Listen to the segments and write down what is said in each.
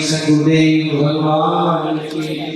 सदगुरुदेव भगवान की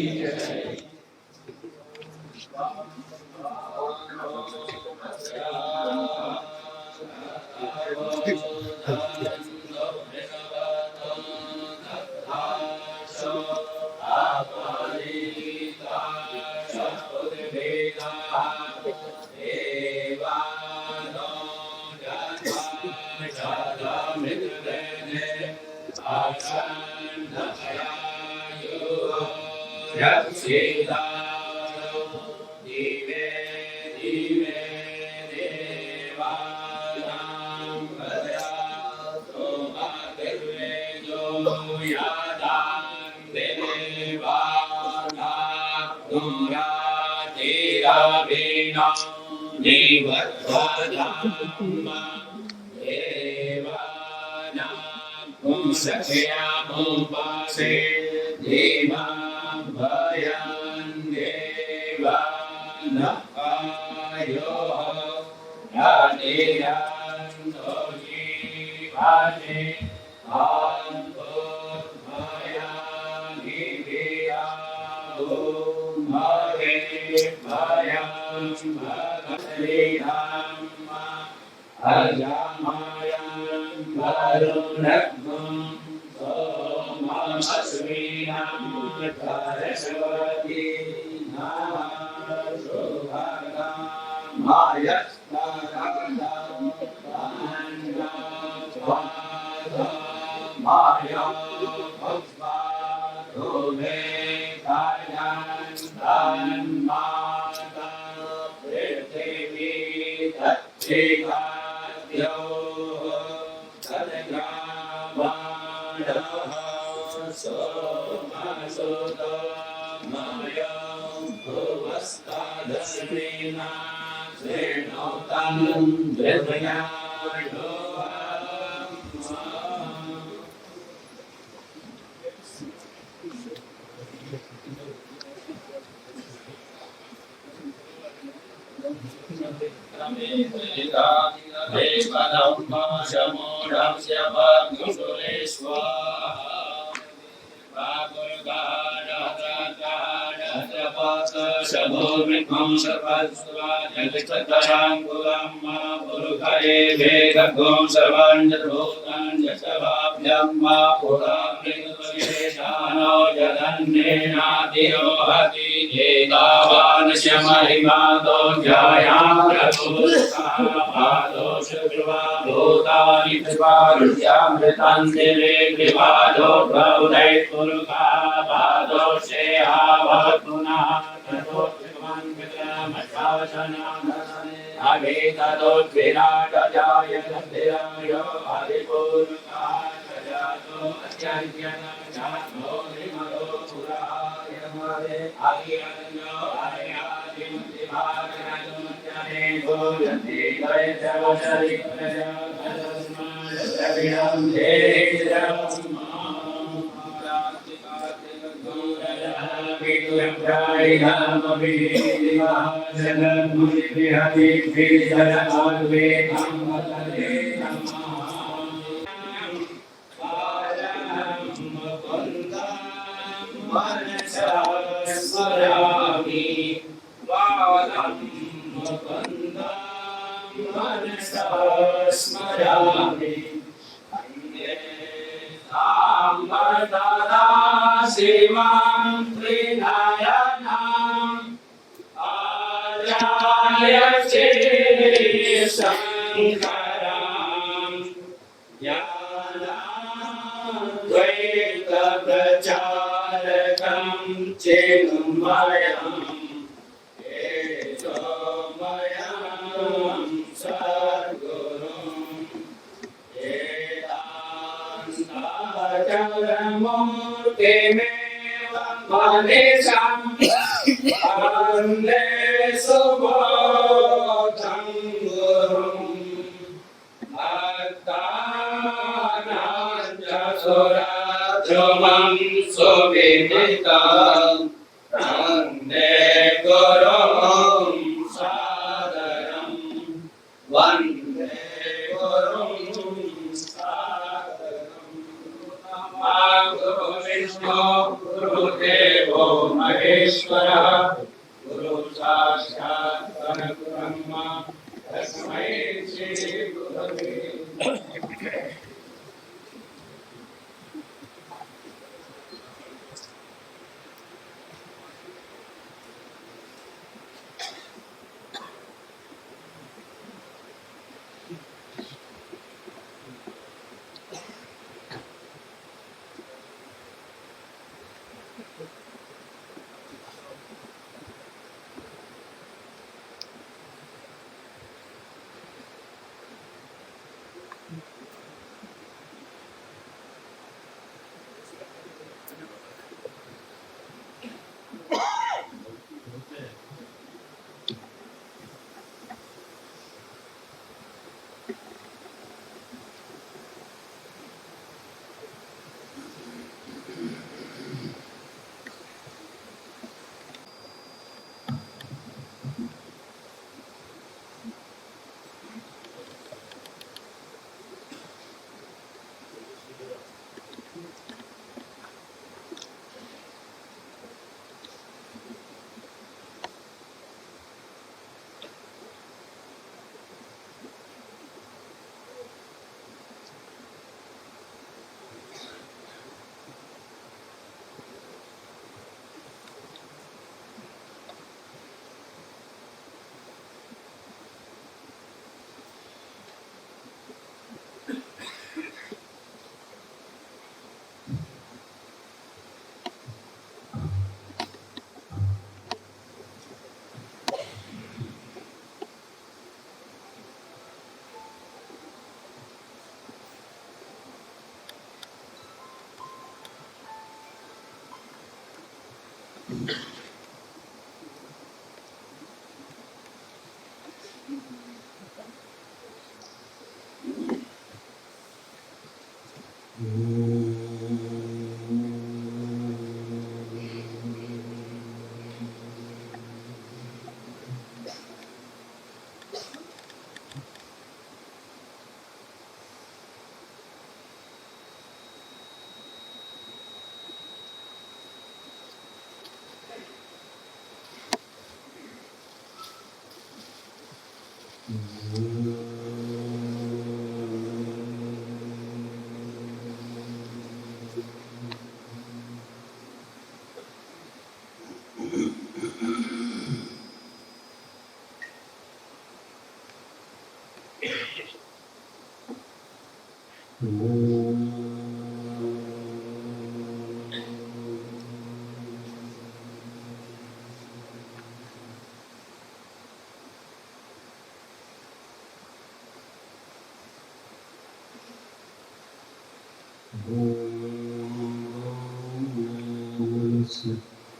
शिवं त्रिनयनं आर्याय श्रीशङ्करं ज्ञानाद्वैतप्रचारकं चिन्मयम् तेजोमयं सद्गुरुम् मूर्तिमेव मनीषं वन्दे सुबोधं गुरुम् भक्तानां सुविदितं वन्दे गुरुं सादरं वन्दे गुरुं गुरु विष्णु गुरुदेवो महेश्वरः गुरु साक्षात् परब्रह्म तस्मै श्री गुरवे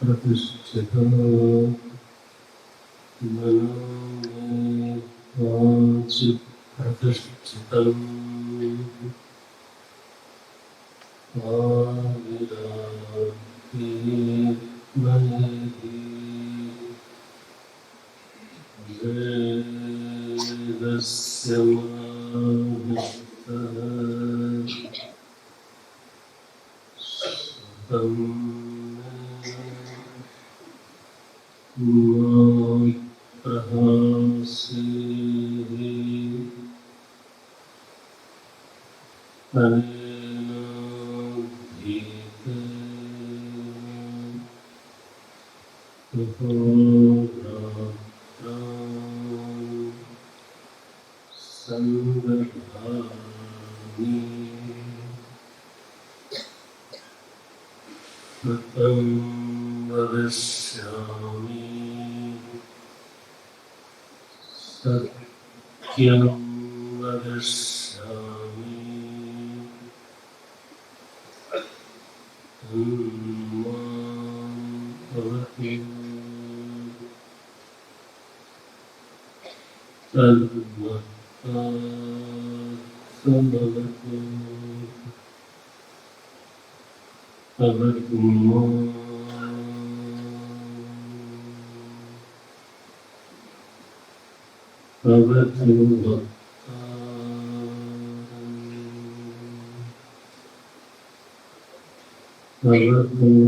प्रतिष्ठिता मनोचित् प्रतिष्ठितम् आविराग्ये मयि वेदस्य मानितः तं प्रहासे अनेन भीते Sanghavani Satam Vadashyami Satyam Vadashyami Dhammam Bhavati Tadmata Samavati Avatma Avatma Avatma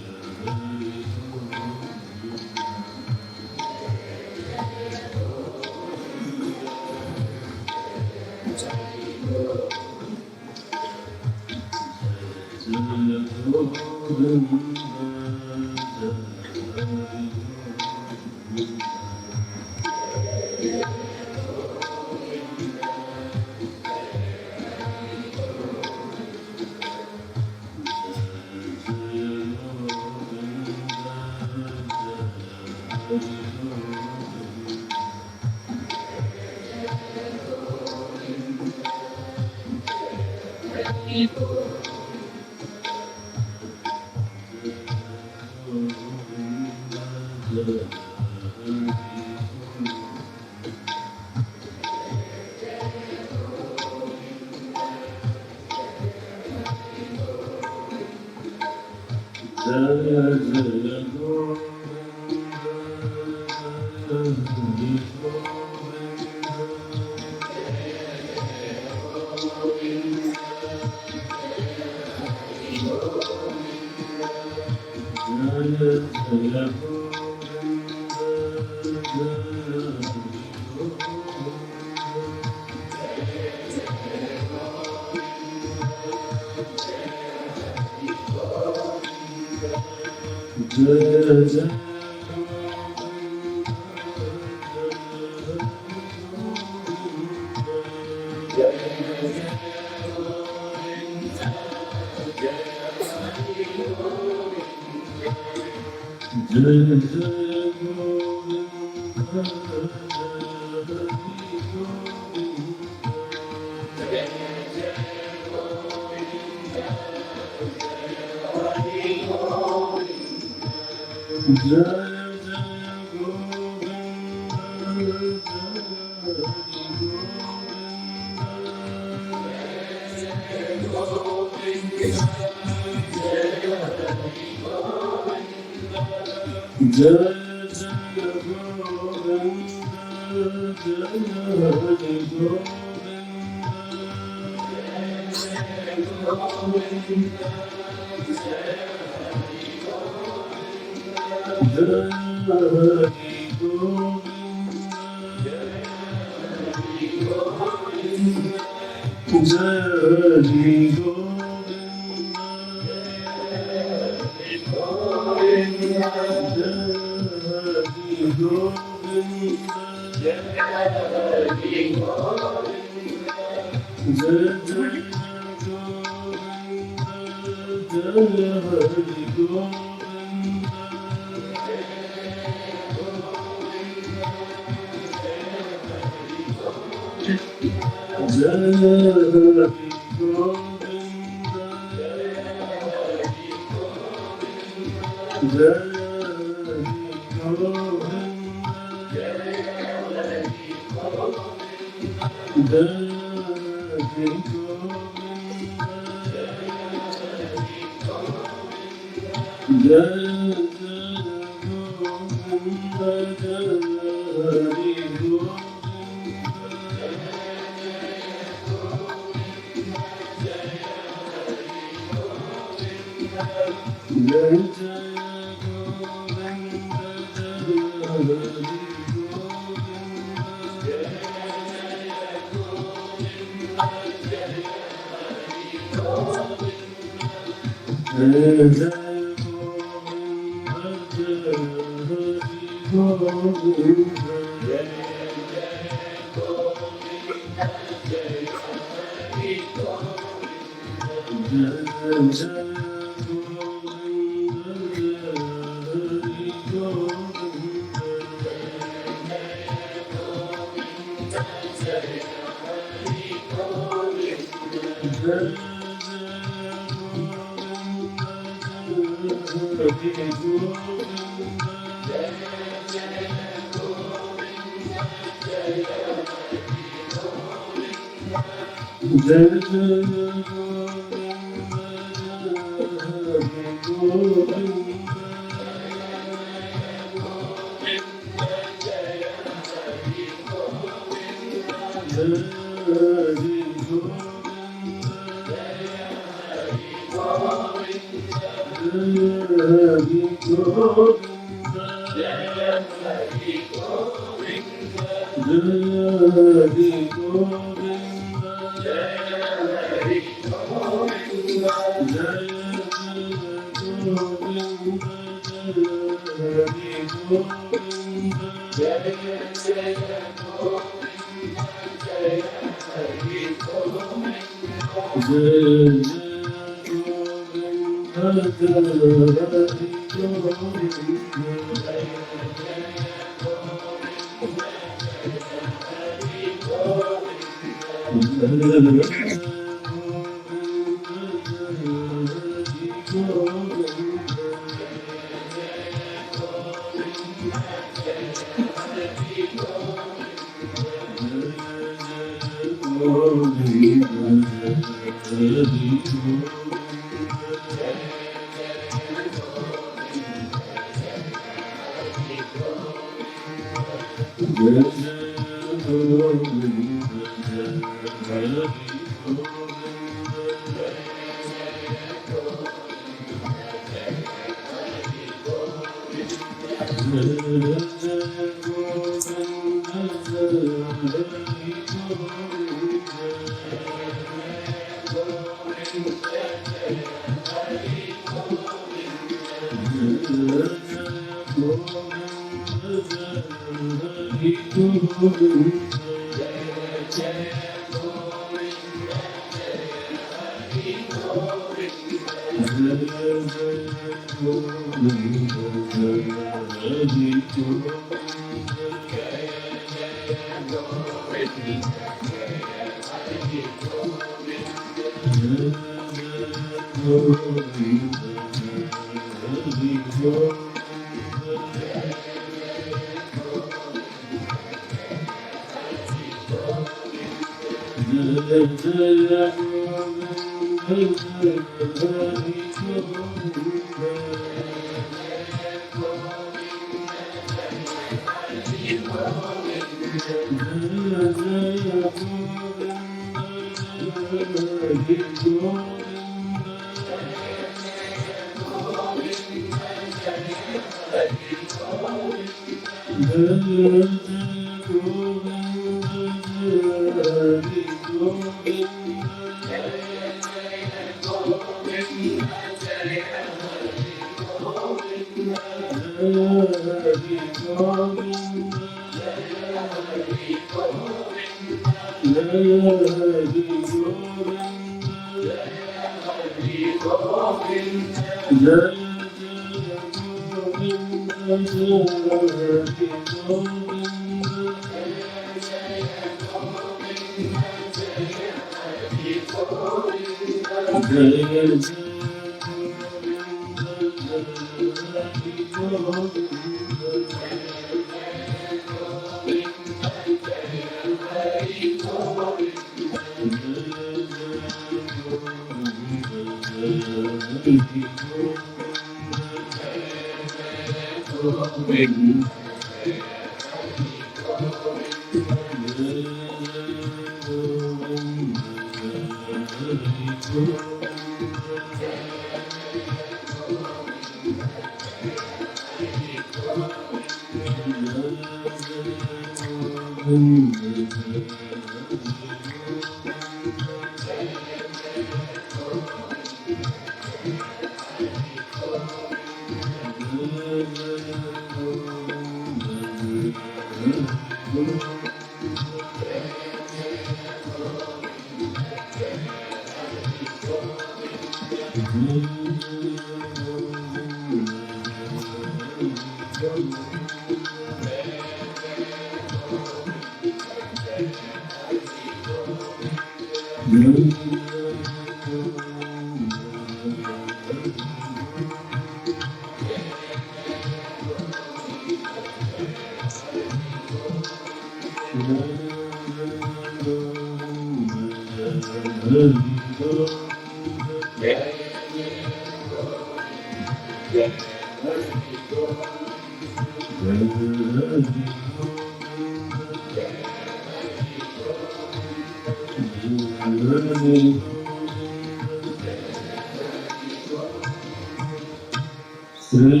Shri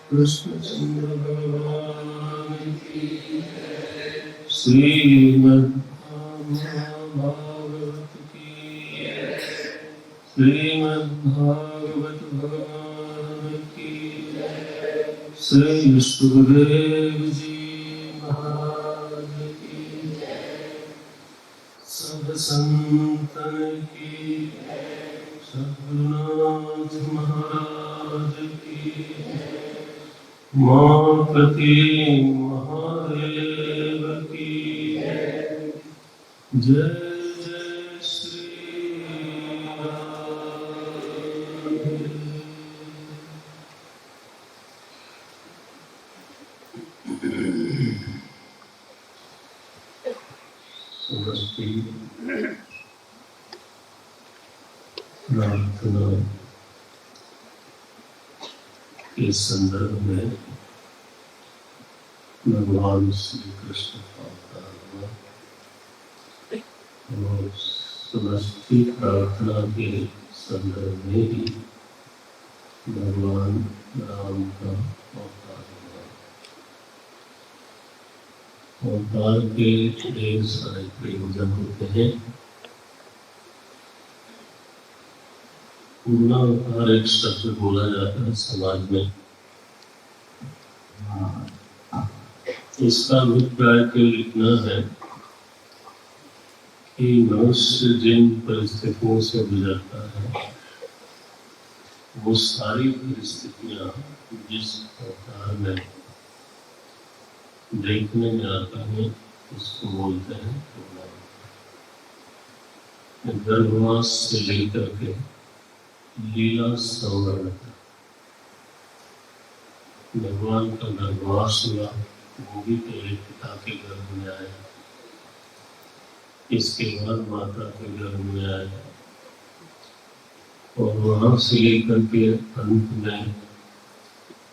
Krishna Chandra Bhagavan ki Srimad Bhagavatam ki Srimad Bhagavatam Bhagavan ki Shri Sukhdev Ji Maharaj ki Sab Santan ki Sadgurunath Maharaj की मापति महादेव की जय जय श्री राम। समष्टि प्रार्थना के संदर्भ में भगवान श्री कृष्ण का अवतार हुआ और समष्टि प्रार्थना के संदर्भ में ही भगवान राम का अवतार हुआ। अवतार के ढेर सारे प्रयोजन होते हैं। पूर्ण अवतार एक शब्द बोला जाता है समाज में। इसका अभिप्राय क्यों लिखना है कि मनुष्य जिन परिस्थितियों से गुजरता है वो सारी परिस्थितियां जिस अवतार में देखने में आता है उसको बोलते हैं अवतार। गर्भवास से लेकर के लीला संवरण भगवान का गर्भवास हुआ, वो भी पहले पिता के गर्भ में आया, इसके बाद माता के गर्भ में आया और वहां से लेकर के अंत में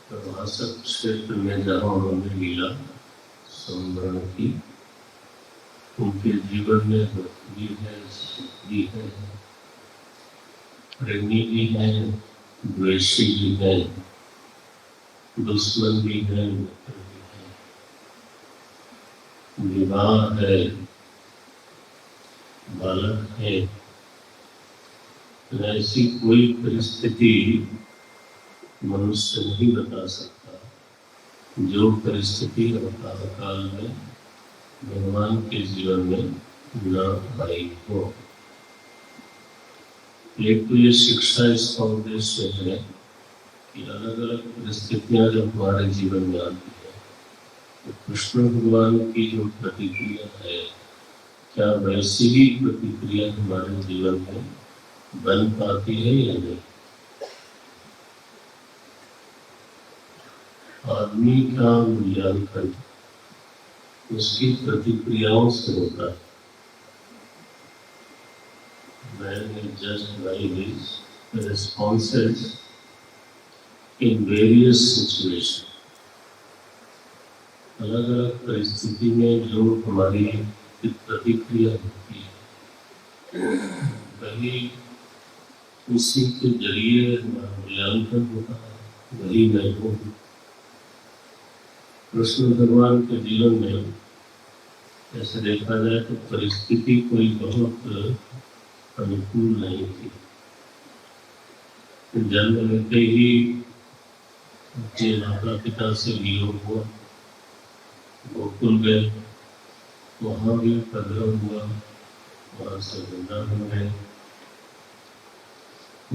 प्रभासक क्षेत्र में जहाँ उन्होंने लीला संवरण की, उनके जीवन में भी है, भी है, प्रेमी भी है, द्वेषी भी है, दुश्मन भी है, मित्र भी है, विवाह है, बालक है। ऐसी कोई परिस्थिति मनुष्य नहीं बता सकता जो परिस्थिति अवतार काल में भगवान के जीवन में न आई हो। एक तो ये शिक्षा इसका उद्देश्य है कि अलग अलग परिस्थितियां जब हमारे जीवन में आती है तो कृष्ण भगवान की जो प्रतिक्रिया है, क्या वैसी ही प्रतिक्रिया हमारे जीवन में बन पाती है या नहीं। आदमी का मूल्यांकन उसकी प्रतिक्रियाओं से होता है। Man is judged by his responses in various situations. अलग अलग परिस्थिति में जो हमारी प्रतिक्रिया होती है वही उसी के जरिए हमारा मूल्यांकन होता है, वही मैं हूँ। कृष्ण भगवान के जीवन में ऐसे देखा जाए तो परिस्थिति कोई बहुत अनुकूल नहीं थी। जन्म लेते ही अपने माता पिता से वियोग हुआ, गोकुल गए, वहाँ भी उपद्रव हुआ, वहाँ से वृंदावन गए।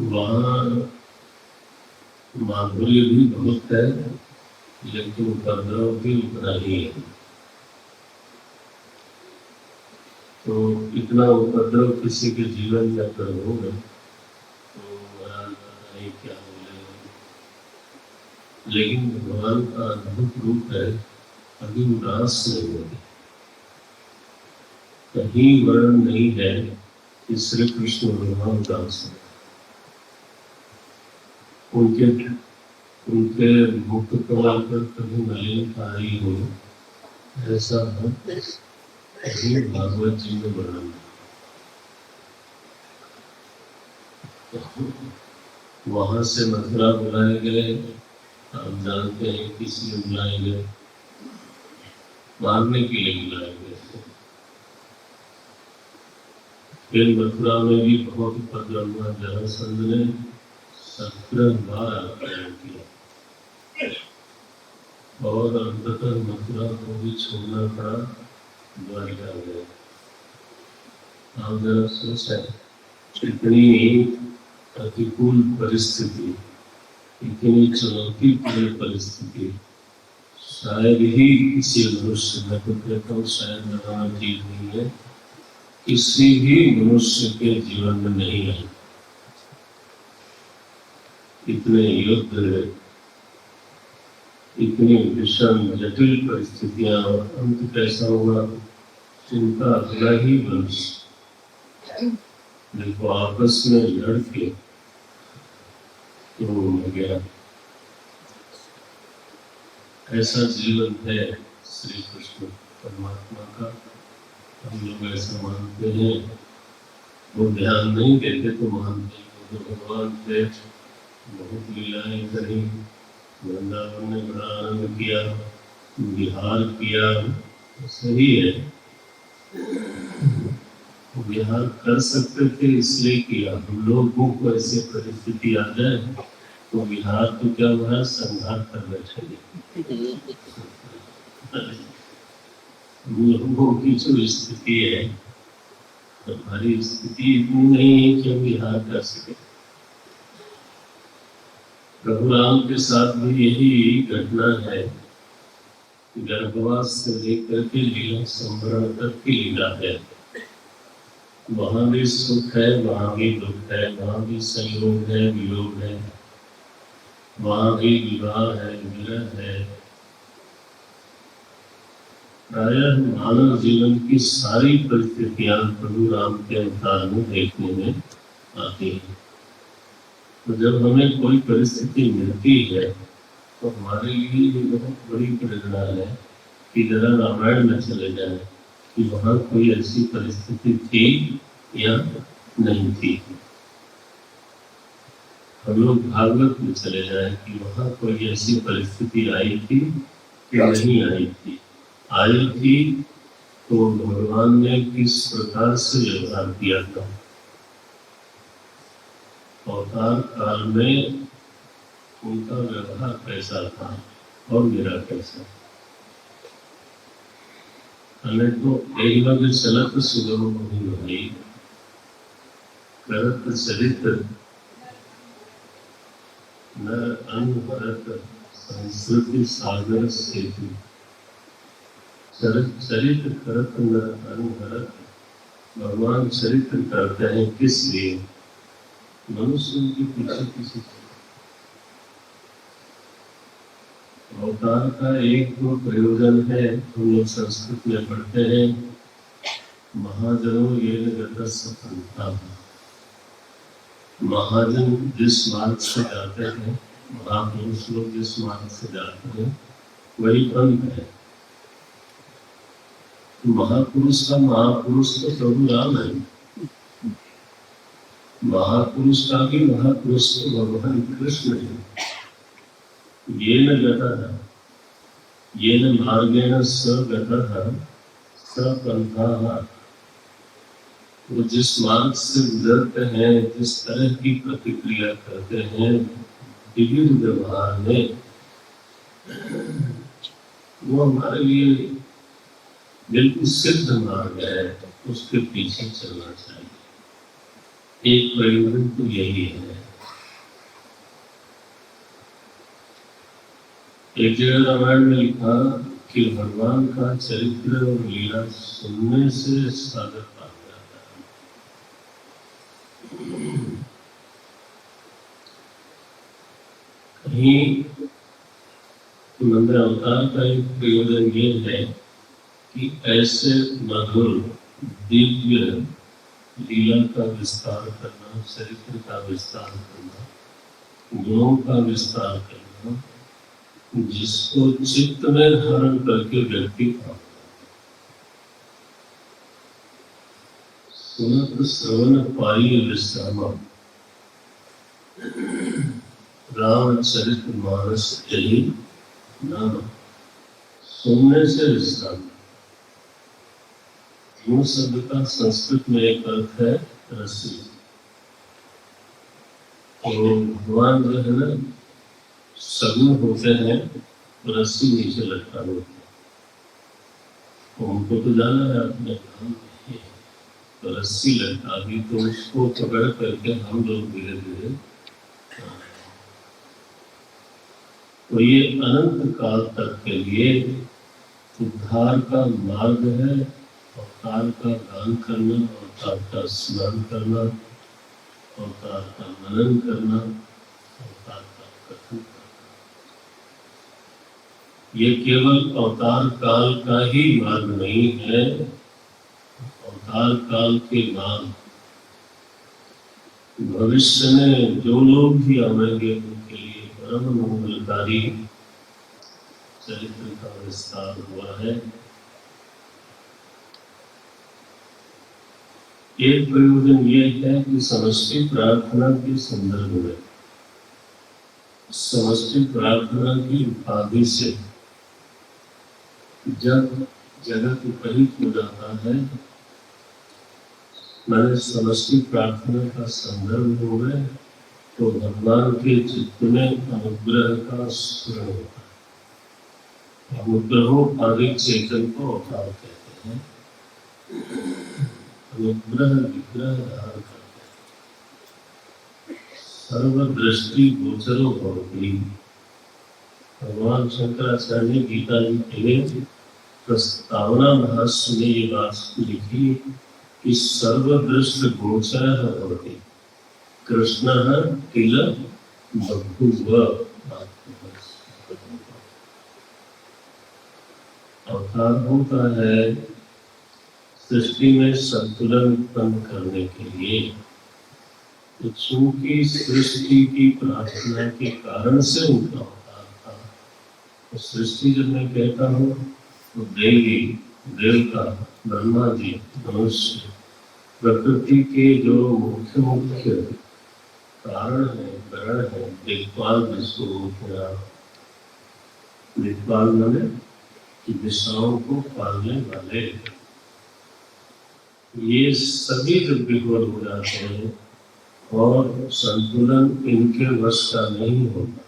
वहाँ माधुर्य भी बहुत है, लेकिन उपद्रव भी उतना ही है। तो इतना उपद्रव किसी के जीवन में अगर होगा तो नहीं क्या बोलेगा। लेकिन भगवान का अद्भुत रूप है, कभी उदास नहीं होते। कहीं वर्णन नहीं है कि श्री कृष्ण भगवान उदास है। उनके मुख कमल पर कभी नलिनकारी हो, ऐसा कहीं भागवत जी में वर्णन। वहां से मथुरा बुलाए गए, आप जानते हैं किस लिए बुलाए गए? मारने के लिए बुलाए गए। फिर मथुरा में भी बहुत उपद्रव हुआ, जरासंध ने 17 बार आक्रमण किया और अंततः मथुरा को भी छोड़ना पड़ा, द्वारिका गए। आप जरा सोचें, इतनी प्रतिकूल परिस्थिति, इतनी चुनौतीपूर्ण परिस्थिति शायद ही किसी मनुष्य, मैं तो कहता हूँ शायद लगाना ठीक नहीं है, किसी भी मनुष्य के जीवन में नहीं है। इतने युद्ध, इतनी विषम जटिल परिस्थितियां, और अंत कैसा हुआ? उनका अगला ही वंश देखो आपस में लड़ के तो हो गया। ऐसा जीवन है श्री कृष्ण परमात्मा का। हम लोग ऐसा मानते हैं, वो ध्यान नहीं देते तो मानते हैं। तो भगवान थे, बहुत लीलाएं करी, वृंदावन ने बड़ा आनंद किया, विहार किया, तो सही है। विहार कर सकते थे इसलिए किया। हम लोगों को ऐसी परिस्थिति आ जाए तो विहार तो क्या हुआ, संघार कर बैठे। लोगों की जो स्थिति है, हमारी स्थिति इतनी नहीं है कि हम विहार कर सके। प्रभु राम के साथ भी यही घटना है। गर्भवास से लेकर के लीला संवरण तक की लीला है। वहां भी सुख है, वहां भी दुख है, वहां भी संयोग है, वियोग है, वहां भी विवाह है, विरह है। प्रायः मानव जीवन की सारी परिस्थितियां प्रभु राम के अवतार में देखने में आती हैं। तो जब हमें कोई परिस्थिति मिलती है तो हमारे लिए ये बहुत बड़ी प्रेरणा है कि जरा रामायण में चले जाए कि वहाँ कोई ऐसी परिस्थिति थी या नहीं थी। हम लोग भागवत में चले जाए कि वहाँ कोई ऐसी परिस्थिति आई थी कि नहीं आई थी। आई थी तो भगवान ने किस प्रकार से व्यवहार किया था, अवतार काल में उनका व्यवहार कैसा था और मेरा कैसा। हमें तो एक बार चलत सुगम नहीं भाई, करत चरित्र न अनभरत संस्कृति सागर सेतु। चरित्र करत न अनभरत, भगवान चरित्र करते हैं किस लिए? मनुष्य उनके पीछे किसी अवतार का एक तो प्रयोजन है, हम लोग संस्कृत में पढ़ते हैं, महाजनों ये सफलता। महाजन जिस मार्ग से जाते हैं, महापुरुष लोग जिस मार्ग से जाते हैं वही पंथ है। महापुरुष का महापुरुष तो प्रभु राम है, महापुरुष का भी महापुरुष तो भगवान कृष्ण है। ये न गतः, ये न मार्गेण स गतः स पंथाः। वो जिस मार्ग से गुजरते हैं, जिस तरह की प्रतिक्रिया करते हैं विविध व्यवहार में, वो हमारे लिए बिल्कुल सिद्ध मार्ग है, उसके पीछे चलना चाहिए। एक प्रयोजन तो यही है। एक जगह रामायण में लिखा कि भगवान का चरित्र और लीला सुनने से सागर पार जाता है। कहीं नंद अवतार का एक प्रयोजन ये है कि ऐसे मधुर दिव्य लीला का विस्तार करना, चरित्र का विस्तार करना, गुणों का विस्तार करना, जिसको चित्त में धारण करके व्यक्ति सुनत श्रवण पाई विश्राम, रामचरित मानस यही नाम, सुनने से विश्राम। मूल शब्द का संस्कृत में एक अर्थ है रस्सी। तो भगवान जो है ना सगुण होते हैं, रस्सी नीचे लटका होते हैं। उनको तो जाना है अपने काम में, तो रस्सी लटका दी तो उसको पकड़ करके हम लोग धीरे धीरे, तो ये अनंत काल तक के लिए उद्धार का मार्ग है। अवतार का गान करना, अवतार का स्मरण करना, अवतार का मनन करना, अवतार का कथन करना। ये केवल अवतार काल का ही मार्ग नहीं है। अवतार काल के बाद भविष्य में जो लोग भी आएंगे उनके लिए परम मंगलकारी चरित्र का विस्तार हुआ है। एक प्रयोजन ये है कि समष्टि प्रार्थना के संदर्भ में, समष्टि प्रार्थना की उपाधि से जब जगत उपहित हो जाता है, मैंने समष्टि प्रार्थना का संदर्भ हुए तो भगवान के चित्त में अनुग्रह का स्फुरण होता है। अनुग्रहोपाधिक चेतन को अवतार कहते हैं। अनुग्रह विग्रह धारण करते हैं। सर्वदृष्टि गोचरो भवति। भगवान शंकराचार्य ने गीता जी के प्रस्तावना भाष्य में ये बात लिखी कि सर्वदृष्टि गोचरः भवति कृष्णः किल बभूव। अवतार होता है सृष्टि में संतुलन उत्पन्न करने के लिए। तो चूंकि सृष्टि की प्रार्थना के कारण से उनका अवतार था, तो सृष्टि जब मैं कहता हूँ तो देवी, देवता, ब्रह्मा जी, मनुष्य, प्रकृति के जो मुख्य मुख्य कारण है, ग्रहण है, दिक्पाल जिसको दिक्पाल माने कि दिशाओं को पालने वाले, ये सभी जब विफल हो जाते हैं और संतुलन इनके वश का नहीं होता,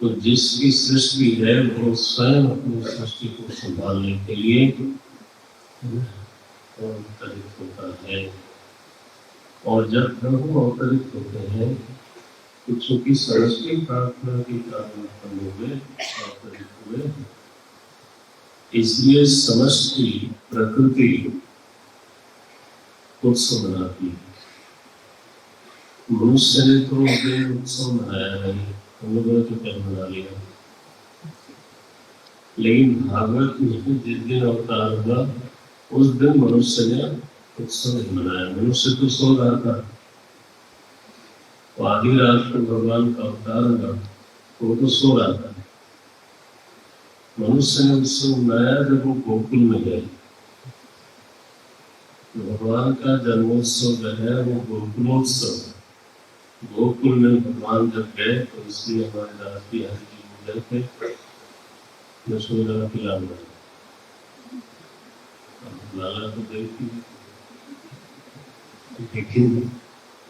तो जिसकी सृष्टि है वो स्वयं अपनी सृष्टि को संभालने के लिए अवतरित होता है। और जब प्रभु अवतरित होते हैं तो चूंकि समष्टि प्रार्थना के कारण उत्पन्न हुए, अवतरित हुए, इसलिए समष्टि प्रकृति उत्सव मनाती है। मनुष्य ने तो अपने उत्सव मनाया नहीं, हम लोगों ने तो क्या मना लिया। लेकिन भागवत में जिस दिन अवतार हुआ उस दिन मनुष्य ने उत्सव नहीं मनाया। मनुष्य तो सो रहा था, तो आधी रात को भगवान का अवतार हुआ तो वो तो सो रहा था। मनुष्य ने उत्सव मनाया जब वो गोकुल में गए। भगवान का जन्मोत्सव जो है वो गोकुलोत्सव। गोकुल में भगवान जब गए तो इसलिए हमारे राष्ट्रीय हरि जी गए थे यशोदा की लाला। लाला तो देखी, लेकिन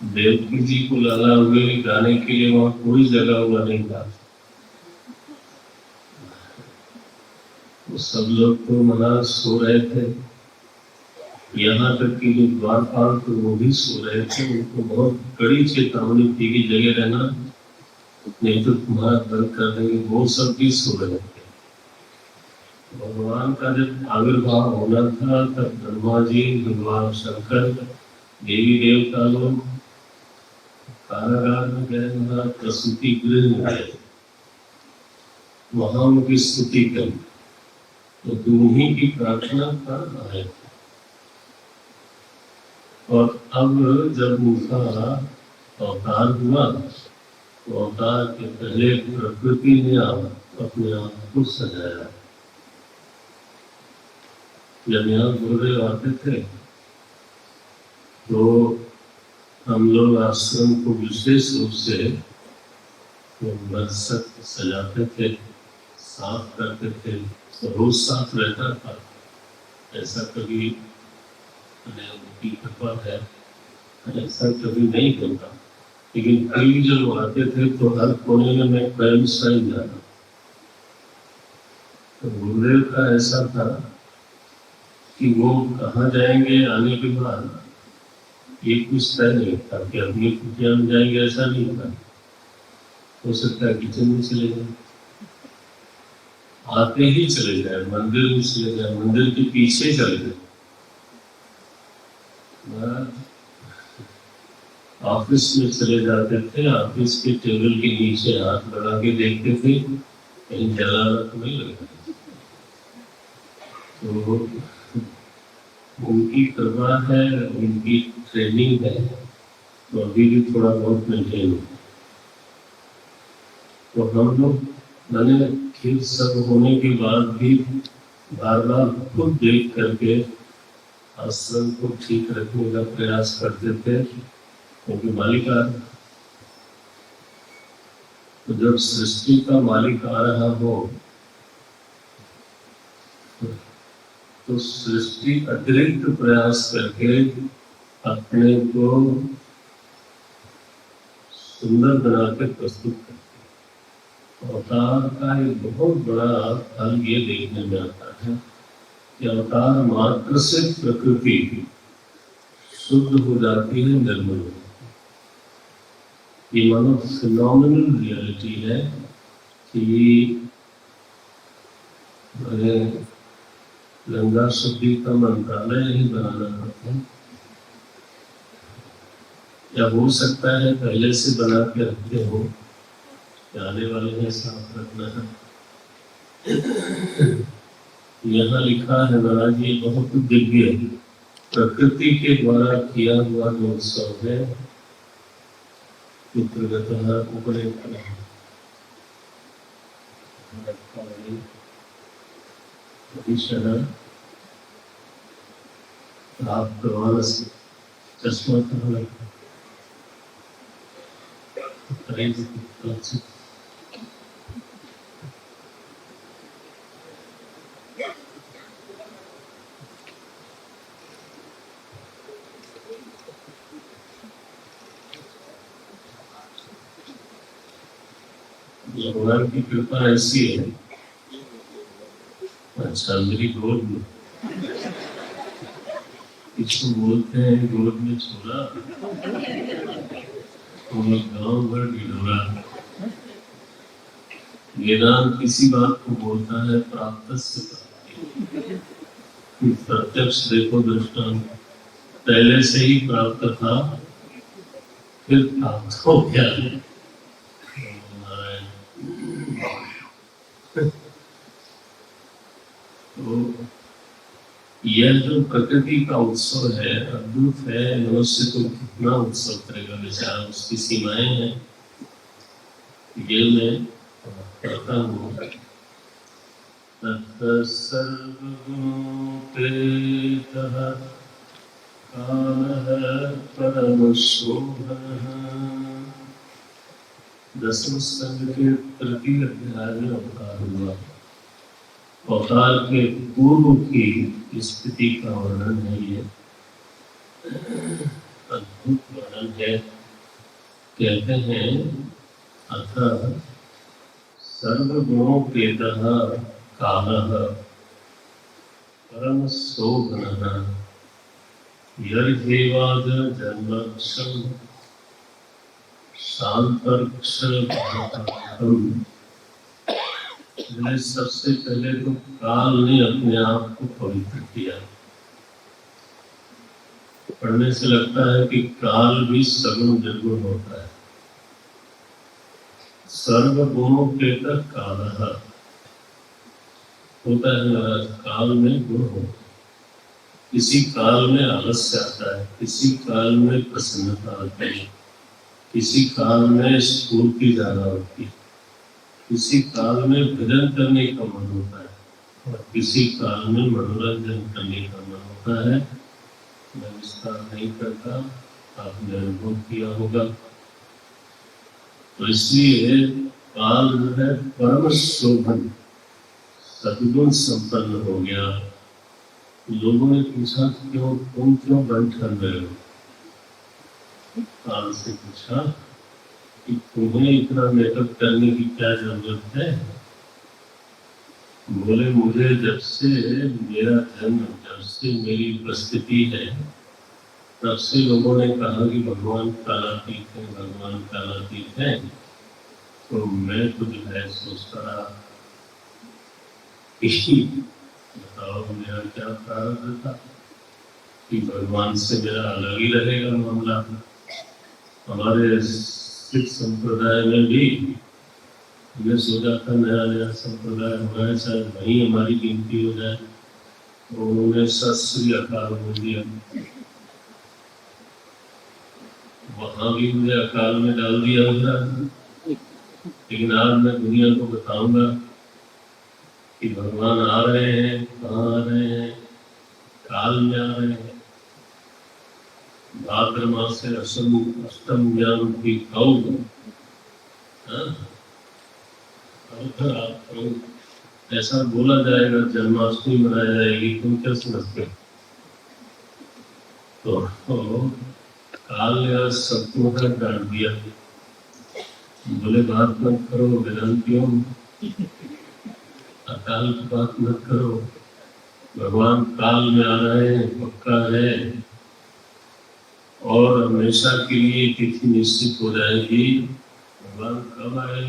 देवकी जी को लाला हुए गाने के लिए वहां कोई जगह हुआ नहीं था। तो सब लोग तो मना सो रहे थे, यहाँ तक कि जो द्वारपाल तो वो भी सो रहे थे। उनको बहुत कड़ी चेतावनी थी कि जगह रहना, नहीं तो तुम्हारा दर्द कर देंगे। वो सब भी सो रहे थे। भगवान का जब आविर्भाव होना था तब ब्रह्मा जी, भगवान शंकर, देवी देवता लोग कारागार में गए, वहां प्रसूति गृह में गए, वहां उनकी स्तुति करी। तो तुम्हीं की प्रार्थना कर आए। और अब जब उनका अवतार हुआ तो अवतार के पहले प्रकृति ने अपने आप को सजाया। जब यहाँ गुरुदेव आते थे तो हम लोग आश्रम को विशेष रूप से बरसक सजाते थे, साफ करते थे। तो रोज साफ रहता था, ऐसा कभी उनकी कृपा है, ऐसा कभी नहीं होता। लेकिन फिर भी जब आते थे तो हर कोने में मैं पैर साइन जाता। तो गुरुदेव का ऐसा था कि वो कहाँ जाएंगे आने के बाद ये कुछ तय नहीं था कि अपनी कुटिया में जाएंगे, ऐसा नहीं था। हो सकता है किचन में चले जाए, आते ही चले जाए, मंदिर में चले जाए, मंदिर के पीछे चले जाए, ऑफिस में चले जाते थे। ऑफिस के टेबल के नीचे हाथ लगा के देखते थे कहीं जला तो नहीं लगा। तो उनकी कृपा है, उनकी ट्रेनिंग है, तो अभी भी थोड़ा बहुत मेंटेन हो। तो हम लोग मैंने फिर सब होने के बाद भी बार बार खुद देख करके आश्रम को ठीक रखने का प्रयास करते थे, क्योंकि मालिका तो जब सृष्टि का मालिक आ रहा हो तो सृष्टि अतिरिक्त प्रयास करके अपने को सुंदर बनाकर प्रस्तुत करते। अवतार का एक बहुत बड़ा फल ये देखने में आता है कि अवतार मात्र से प्रकृति शुद्ध हो जाती है, निर्मल हो जाती है। ये मानो फिनोमिनल रियलिटी है कि गंगा शुद्धि का मंत्रालय ही बनाना पड़ता है, या हो सकता है पहले से बना के रखते हो, आने वाले में साफ रखना है। यहाँ लिखा है महाराज, ये बहुत दिव्य प्रकृति के द्वारा किया हुआ जो उत्सव है, पितृगतः उपरे आप करवाना से चश्मा करना भगवान की कृपा ऐसी है। अच्छा, मेरी गोद में इसको बोलते हैं, गोद में छोड़ा तो गाँव भर ढिढोरा। वेदांत किसी बात को बोलता है प्राप्त से प्रत्यक्ष देखो दृष्टांत, पहले से ही प्राप्त था फिर प्राप्त हो गया। तो यह जो प्रकृति का उत्सव है अद्भुत है। मनुष्य तो कितना उत्सव करेगा बेचारा, उसकी सीमाएं हैं। ये मैं कहता हूँ सर्वभूतेतः कालः परमशोभनः। दसवें स्कंद के तृतीय अध्याय में अवतार हुआ। अवतार के पूर्व की स्थिति का वर्णन है। ये अद्भुत वर्णन है। कहते हैं अतः सर्वगुणोपेतः कालः परम शोभनः यर्हेवाद जन्मक्षम शांतर्क्षम। सबसे पहले तो काल ने अपने आप को पवित्र किया। पढ़ने से लगता है कि काल भी सगुण निर्गुण होता है। सर्वगुणों के तक काल होता है महाराज। काल में गुण होता है। किसी काल में आलस्य आता है, किसी काल में प्रसन्नता आती है, किसी काल में स्फूर्ति ज्यादा होती है, किसी काल में भजन करने का मन होता है और किसी काल में मनोरंजन करने का मन होता है। मैं विस्तार नहीं करता, आपने अनुभव किया होगा। तो इसलिए काल जो है परम शोभन सद्गुण संपन्न हो गया। लोगों ने पूछा तुम क्यों बन ठन रहे हो? काल से पूछा कि तुम्हें इतना मेकअप करने की क्या जरूरत है? बोले मुझे जब से मेरा जन्म, जब से मेरी उपस्थिति है, तब से लोगों ने कहा कि भगवान कालातीत है, भगवान कालातीत है। तो मैं तो जो है सोचता रहा बताओ मेरा क्या प्रारब्ध था कि भगवान से मेरा अलग ही रहेगा मामला। हमारे सिख संप्रदाय में भी हमने सोचा था नया नया संप्रदाय होना है, शायद वहीं हमारी गिनती हो जाए। तो उन्होंने सत श्री अकाल बोल दिया। वहां भी मुझे अकाल में डाल दिया होगा। लेकिन आज मैं दुनिया को बताऊंगा कि भगवान आ रहे हैं। कहाँ आ रहे हैं? काल में आ रहे हैं। भाद्र मासे अष्टम ज्ञान की कौ ऐसा बोला जाएगा, जन्माष्टमी मनाई जाएगी। तुम क्या समझते हो? तो काल ने आज सबको डांट दिया। बोले बात मत करो वेदांतियों, अकाल की बात मत करो। भगवान काल में आ रहे हैं, पक्का है। और हमेशा के लिए तिथि निश्चित हो जाएगी। भगवान कब आए?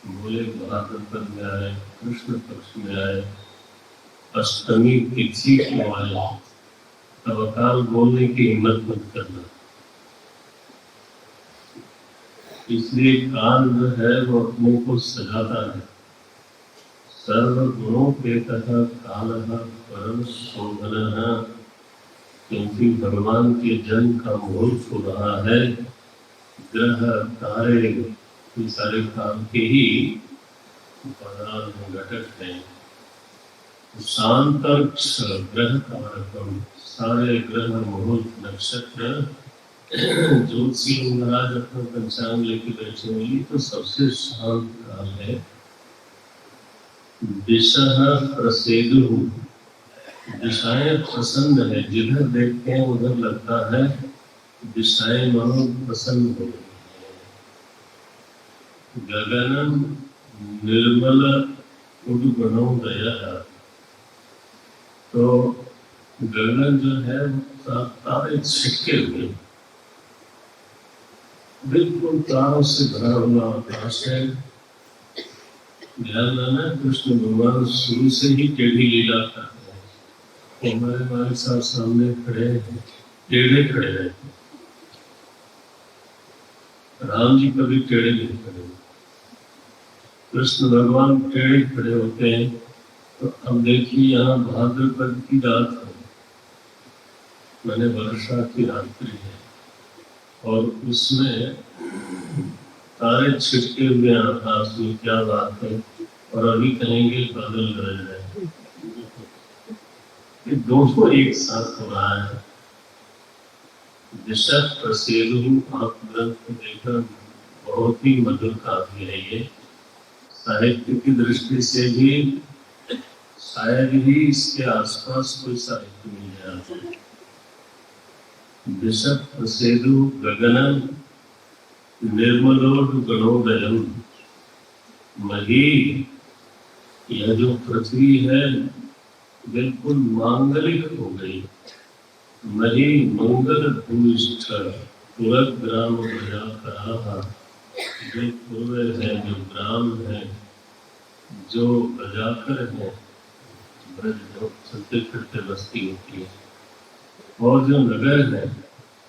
बोले भाद्रपद में आए, कृष्ण पक्ष में आए, अष्टमी तिथि को आए। तब अकाल बोलने की हिम्मत मत करना। इसलिए काल जो है वो अपने को सजाता है। सर्वगुणों के तथा कालः परम शोभनः। क्योंकि भगवान के जन्म का मुहूर्त हो रहा है। ग्रह तारे ये सारे काम के ही उपादान घटक हैं। शांतर्क्ष ग्रह कारकम, सारे ग्रह मुहूर्त नक्षत्र ज्योतिषी महाराज अपना पंचांग लेके बैठे हुए, तो सबसे शांत काल है। दिशः प्रसेदुः, दिशाएं प्रसन्न है। जिधर देखते हैं उधर लगता है दिशाएं मानो प्रसन्न हो गई। गगनम निर्मल उद्गणोदयः, तो गगन जो है तारे छिटके हुए, बिल्कुल तारों से भरा हुआ आकाश है। ध्यान देना, कृष्ण भगवान शुरू से ही टेढ़ी लीला करते हैं। हमारे भाई साहब सामने खड़े टेढ़े खड़े रहते। राम जी कभी टेढ़े नहीं खड़े, कृष्ण भगवान टेढ़े खड़े होते हैं। तो अब देखिए यहाँ भाद्रपद की रात है, मैंने वर्षा की रात्रि है, और उसमें तारे छिटके हुए आकाश में, क्या बात है। और अभी कहेंगे बादल गरज रहे हैं। ये दोनों एक साथ हो रहा है। दिशा प्रसेदु, आप ग्रंथ को देखकर बहुत ही मधुर काव्य है ये। साहित्य की दृष्टि से भी शायद ही इसके आसपास कोई साहित्य मिल जाए। दिशा प्रसेदु गगनम निर्मलोद्गणोदयम्, मही, यह जो पृथ्वी है बिल्कुल मांगलिक हो गई। मही मंगल भूष्ठ तुरग ग्राम प्रजा करा, जो पूर्व है, जो ग्राम है, जो प्रजाकर है, ब्रज जो चलते फिरते बस्ती होती है, और जो नगर है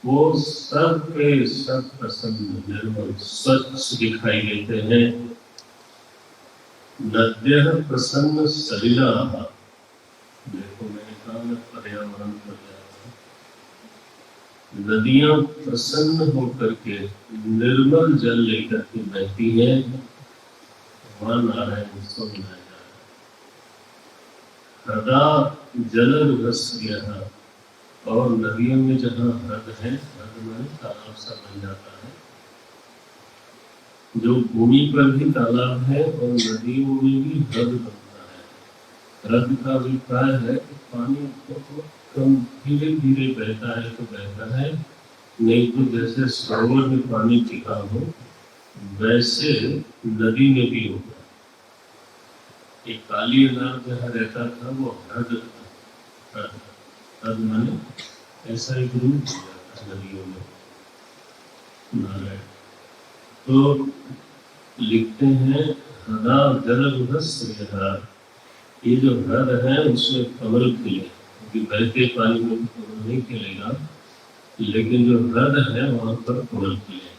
वो सब के सब प्रसन्न निर्मल स्वच्छ दिखाई देते हैं। नद्यः प्रसन्न सलिला, देखो मैंने कहा ना पर्यावरण पर, नदियां प्रसन्न होकर के निर्मल जल लेकर के बहती है, वहां नारायण उत्सव मनाया जा रहा है। हृदा जल रस्य, और नदियों में जहाँ हृद है, हृद में तालाब सा बन जाता है, जो भूमि पर भी तालाब है और नदियों में भी हृद बनता है। हृद का अभिप्राय है कि पानी बहुत कम धीरे धीरे बहता है तो बहता है, नहीं तो जैसे सरोवर में पानी टिका हो वैसे नदी में भी होगा। एक काली अनार जहाँ रहता था वो हृद था, हृद माने ऐसा एक रूप हो जाता नदियों में नारायण। तो लिखते हैं हृदा जल रुहस्य, ये जो हृद है उसमें कमल खिले, क्योंकि बहते पानी में कमल नहीं खिलेगा, लेकिन जो हृद है वहां पर कमल खिले।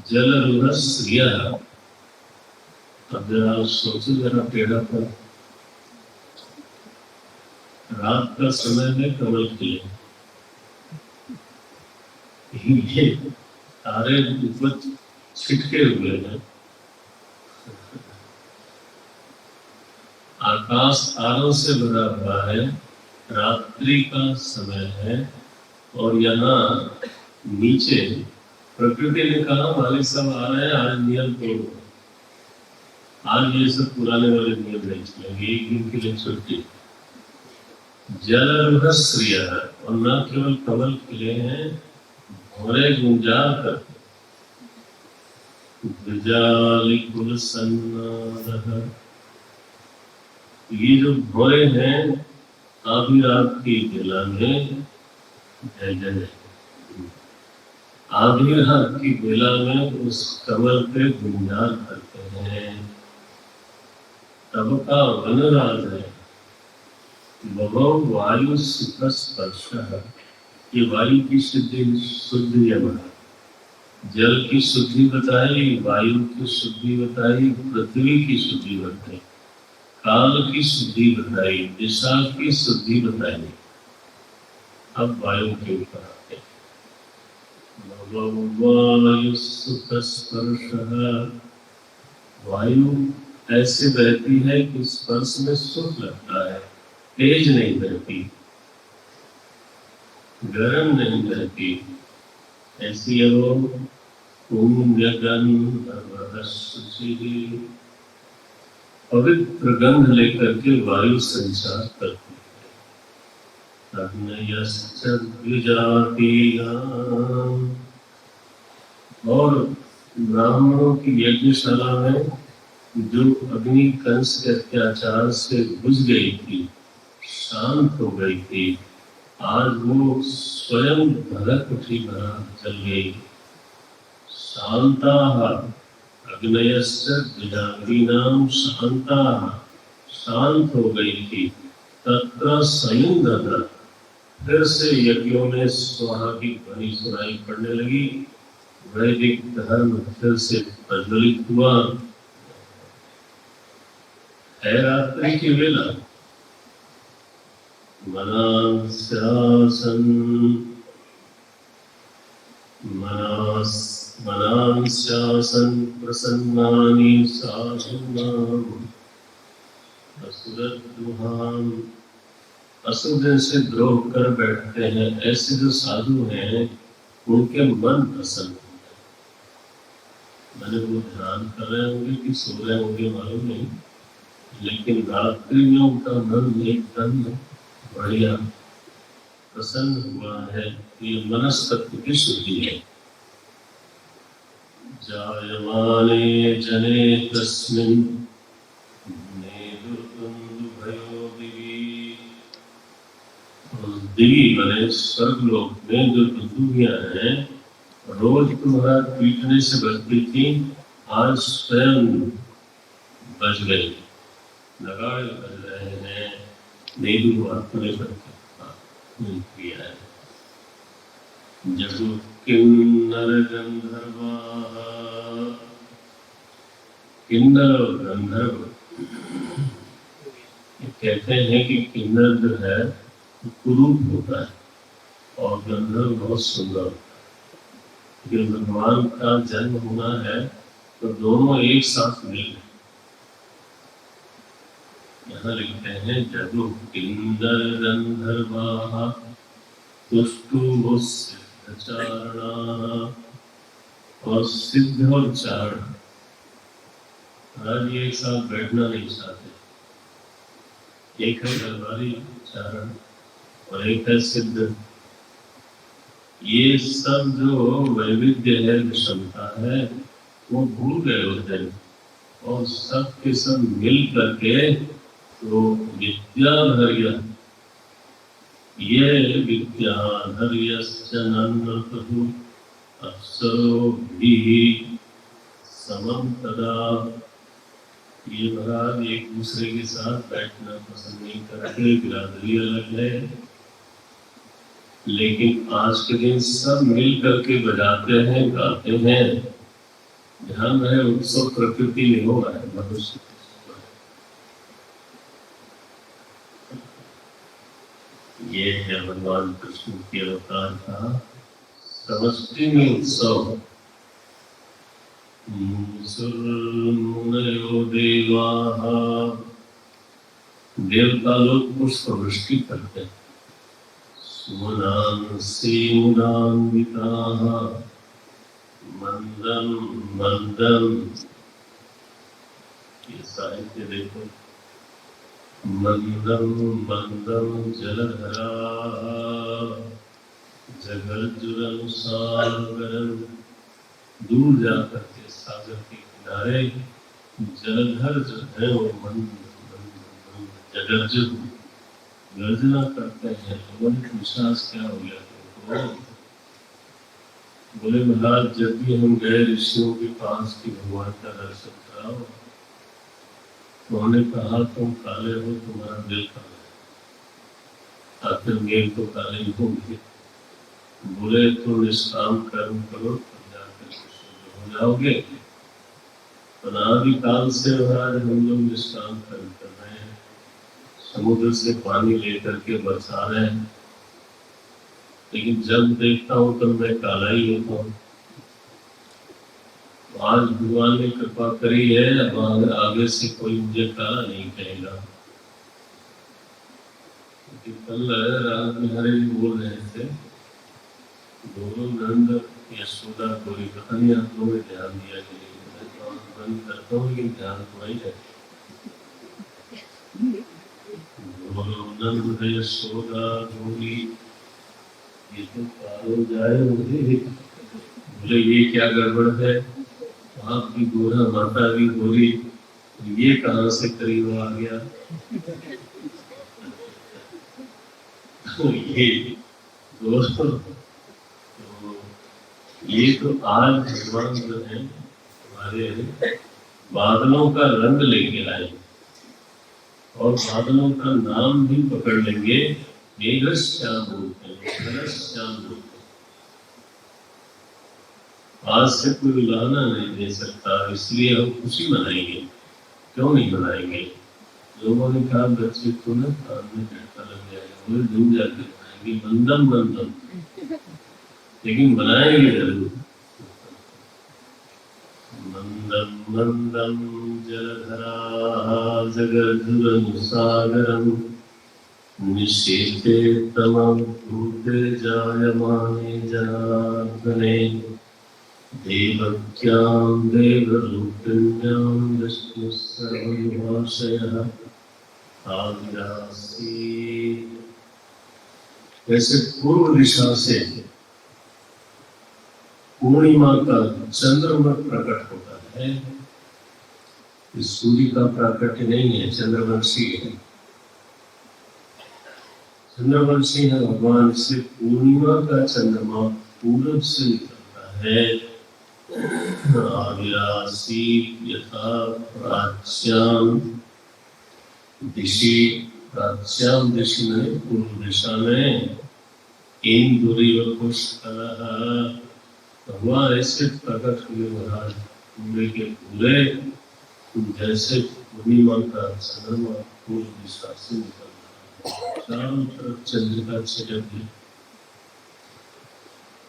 जल रुहस्य, अब जरा सोचो जरा टेढ़ा पर, रात का समय में कमल खिले, ये तारे ऊपर छिटके हुए हैं, आकाश तारों से भरा हुआ है, रात्रि का समय है, और यहाँ नीचे प्रकृति ने कहा मालिक सब आ रहे हैं, आज नियम तोड़ो, आज ये सब पुराने वाले नियम नहीं चलेंगे, एक दिन के लिए छुट्टी। जल रुहस्य, और न केवल कमल खिले हैं, भोरे गुंजार कर विजालिकुल सन्नादः, ये जो भोरे हैं आधी रात की बेला में, जय जय, आधी रात की बेला में उस कमल पे गुंजार करते हैं। तब का वनराज है बभौ वायु सुख स्पर्श, ये वायु की शुद्धि है, जल की शुद्धि बताई, वायु की शुद्धि बताई, पृथ्वी की शुद्धि बताई, काल की शुद्धि बताई, दिशा की शुद्धि बताई। अब वायु के ऊपर आते, वायु सुख स्पर्श, वायु ऐसे बहती है कि स्पर्श में सुख लगता है, तेज नहीं बहती, गरम नहीं बहती, ऐसी है वो पुण्य गंध, पवित्र गंध लेकर के वायु संचार करती है। और ब्राह्मणों की यज्ञशाला में जो अग्नि कंस के अत्याचार से बुझ गई थी, शांत हो गई थी, आज वो स्वयं भड़क उठी, भरा जल गई। शांता अग्नयश्च द्विजाग्रीणां शांता, शांत हो गई थी। तत्र संयुंधत, फिर से यज्ञों में स्वाहा की ध्वनि सुनाई पड़ने लगी, वैदिक धर्म फिर से प्रज्वलित हुआ। है रात्रि की वेला, मनांस्यासन प्रसन्नानि साधूनां असुरद्रुहां, असुर जिनसे द्रोह कर बैठते हैं, ऐसे जो साधु हैं उनके मन प्रसन्न होते हैं। मैंने वो ध्यान कर रहे होंगे कि सो रहे होंगे मालूम नहीं, लेकिन रात्रि में उनका मन एकदम बढ़िया प्रसन्न हुआ है। ये मनस्तत्व की शुद्धि है। जायमाने जने तस्मिन् नेदुर्दुन्दुभयो दिवि, दिवी बने स्वर्गलोक में जो बंदूकियां हैं रोज तुम्हारा पीटने से बचती थी, आज स्वयं बज गई, नगाड़े बज रहे हैं, नीलू आत्मने किया है। जब किन्नर गंधर्वाः, किन्नर और गंधर्व कहते हैं कि किन्नर जो है कुरूप होता है और गंधर्व बहुत सुंदर होता है। जब भगवान का जन्म होना है तो दोनों एक साथ मिल गए। यहाँ लिखते हैं जदु किन्नर गंधर्वाः तुष्टुः सिद्धचारणाः, और सिद्ध और चारण आज एक साथ बैठना नहीं चाहते। एक है दरबारी चारण और एक है सिद्ध। ये सब जो वैविध्य है, विषमता है, वो भूल गए उस दिन और सब के सब मिल करके तो विद्याधर्य, ये विद्याधर्यश्च नन्नतु अप्सरोभिः समं तदा। ये महाराज एक दूसरे के साथ बैठना पसंद नहीं करते, बिरादरी अलग है, लेकिन आज के दिन सब मिल करके बजाते हैं, गाते हैं। ध्यान रहे उत्सव प्रकृति में हो रहा है, मनुष्य ये है भगवान कृष्ण के अवतार का समष्टि में उत्सव। मुनयो देवाः, देवता लोग पुष्प वृष्टि करते हैं। सुमनांसि मुदान्विताः मंदं मंदं, ये साहित्य देखो, मंदं मंदं जलधराः जगज्जुरं सागरं, दूर जाकर के सागर के किनारे जलधर जो है वो मंद जगज्जुर गर्जना करते हैं। लोगों ने पूछा क्या हो गया तुमको? बोले महाराज जब भी हम गए ऋषियों के पास कि भगवान का दर्शन कराओ, तो उन्होंने कहा तुम काले हो, तुम्हारा दिल काला है, आखिर मेल तो काले ही होंगे। बोले तुम निष्काम कर्म करो, तुम जाकर हो जाओगे। अनादिकाल से महाराज हम लोग निष्काम कर्म कर रहे हैं, समुद्र से पानी लेकर के बरसा रहे हैं, लेकिन जब देखता हूँ तो मैं काला ही होता हूँ। आज भगवान ने कृपा करी है, अब आगे से कोई मुझे काला नहीं कहेगा। कल रात में हरे बोल रहे थे, दोनों नंद यशोदा कोई कहानियां तो में ध्यान दिया कि बंद करता हूँ, लेकिन ध्यान तो वही है। दोनों नंद यशोदा गोरी, ये तो पार हो जाए मुझे। बोले ये क्या गड़बड़ है, आप भी गोरा माता भी गोरी, ये कहाँ से करीब आ गया? तो ये तो आज भगवान जो है हमारे बादलों का रंग लेके आए और बादलों का नाम भी पकड़ लेंगे, मेघश्याम बोलते हैं, घनश्याम बोलते हैं। आज से कोई रुलाना नहीं दे सकता, इसलिए हम खुशी मनाएंगे। क्यों नहीं मनाएंगे? लोगों ने कहा बच्चे को ना कान में झटका लग जाएगा, बोले डूब जाके मनाएंगे, मंदम मंदम, लेकिन मनाएंगे जरूर। मंदम मंदम जलधराः जगज्जुरं सागरं, निशीते तमं भूते जायमाने जनार्दने, देवक्यां देवरूपिण्यां विष्णुः सर्वभाषयः आविरासीत्। वैसे पूर्व दिशा से पूर्णिमा का चंद्रमा प्रकट होता है, सूर्य का प्राकट्य नहीं है, चंद्रवंशी है। चंद्रवंशी है भगवान, से पूर्णिमा का चंद्रमा पूरब से निकलता है। आविरासी यथा प्राच्याम दिशि, प्राच्याम दिशि में पूर्व दिशा में, इंदुरिव पुष्करः, भगवान ऐसे प्रकट हुए महाराज पूरे के पूरे, जैसे पूर्णिमा का चंद्रमा पूर्व दिशा से निकल रहा है, चारों तरफ चंद्रिका छिटक है।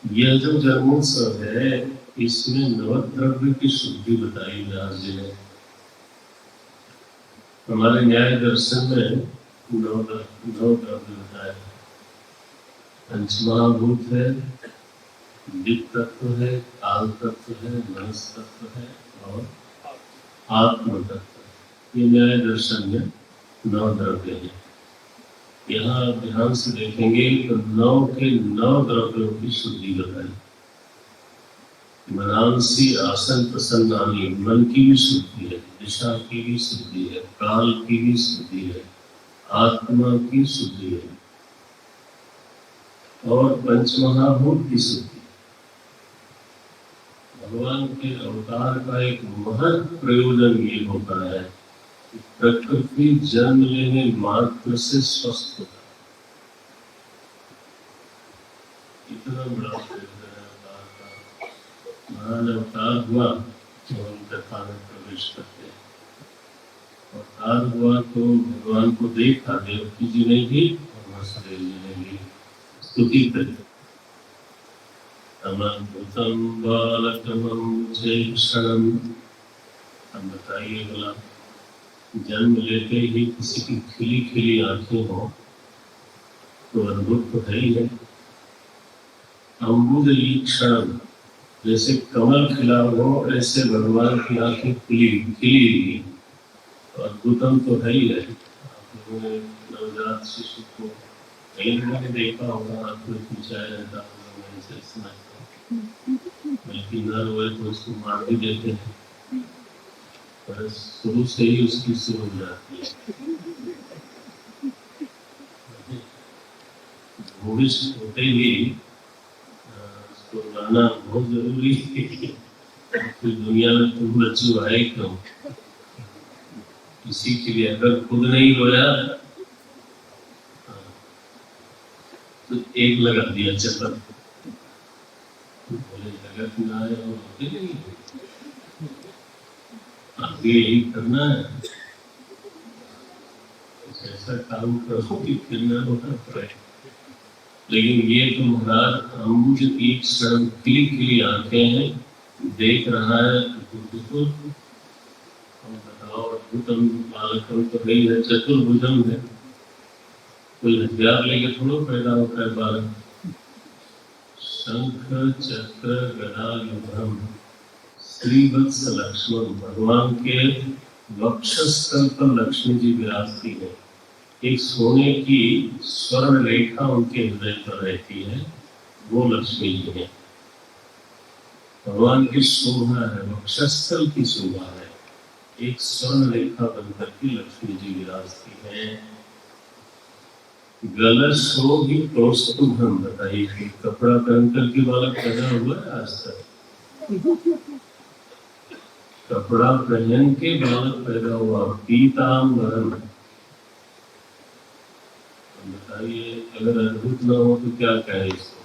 यह जो जन्मोत्सव है, इसमें नवद्रव्य की शुद्धि बताई व्यास जी ने। हमारे न्याय दर्शन में नवद्रव्य बताए। पंचमहाभूत है, दिक् तत्व है, काल तत्व है, मनस तत्व है और आत्म तत्व। ये न्याय दर्शन में नवद्रव्य है। यहाँ ध्यान से देखेंगे तो 9 के 9 द्रव्यों की शुद्धि बताई। मनांसी आसन प्रसन्नानी, मन की भी शुद्धि है, दिशा की भी शुद्धि है, काल की भी शुद्धि है, आत्मा की शुद्धि है और पंचमहाभूत की शुद्धि। भगवान के अवतार का एक महत् प्रयोजन ये होता है कि प्रकृति जन्म लेने मात्र से स्वस्थ होता है। इतना बड़ा प्रयोजन है अवतार का। महान अवतार हुआ तो हम कथा में प्रवेश करते हैं। अवतार हुआ तो भगवान को देखा, देवकी जी ने भी और वसुदेव जी ने भी स्तुति करी। अमद्भुतम बालकमं चैक्षणम। अब बताइए भला, जन्म लेते ही किसी की खिली खिली आंखें हो तो अद्भुत तो है ही है। अम्बुज ईक्षण, जैसे कमल खिला हो ऐसे भगवान की आंखें खिली खिली, तो अद्भुतम तो है ही है। आप लोगों ने नवजात शिशु को कई लोगों ने देखा होगा, हाथ में खिंचाया जाता होगा, ऐसे सुना, बल्कि न रोए तो उसको मार भी देते हैं, पर शुरू से ही उसकी शुरू हो जाती है। भविष्य होते ही उसको लाना बहुत जरूरी है। फिर दुनिया में तुम बच्चों है क्यों? किसी के लिए अगर खुद नहीं रोया तो एक लगा दिया चक्कर, बोले जगत में आए और होते नहीं, आगे यही करना है, ऐसा काम करो कि फिर न होना पड़े। लेकिन ये तो महाराज अम्बुज ईक्षण, खिली खिली आंखें हैं, देख रहा है तो बताओ अद्भुतम बालकम तो नहीं है, चतुर्भुजम है। कोई हथियार लेके थोड़ा पैदा होता है बालक। शंख चक्र गदा युधम, श्रीवत्स लक्ष्मण, भगवान के वक्षस्थल पर लक्ष्मी जी विराजती है। एक सोने की स्वर्ण रेखा उनके हृदय पर रहती है, वो लक्ष्मी जी है। भगवान की शोभा है, वक्षस्थल की शोभा है, एक स्वर्ण रेखा बनकर के लक्ष्मी जी विराजती है। गलशो भी कौस्तुभम, बताइए कि कपड़ा पहनकर के बालक पैदा हुआ है आज तक? कपड़ा पहन के बालक पैदा हुआ, पीतांबरम। बताइए अगर अद्भुत न हो तो क्या कहे इसको?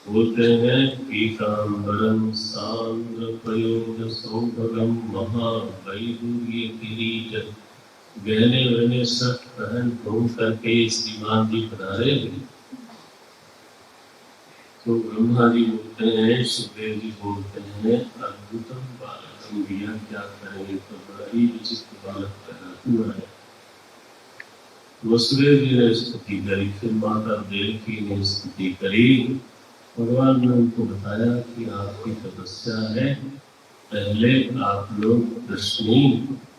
बोलते हैं पीतांबरम सांद्र प्रयोग सौभगम महावैदूर्य किरीट, गहने वहने सब पहन घूम करके श्रीमान जी पधारे। तो ब्रह्मा जी बोलते हैं, सुखदेव जी बोलते हैं अद्भुतम बालकम, दिया क्या करेंगे, तो बड़ा ही विचित्र बालक पैदा हुआ है। वसुदेव जी ने स्तुति करी, फिर माता देवकी ने स्तुति करी। भगवान ने उनको बताया कि आपकी तपस्या है, पहले आप लोग कृष्णी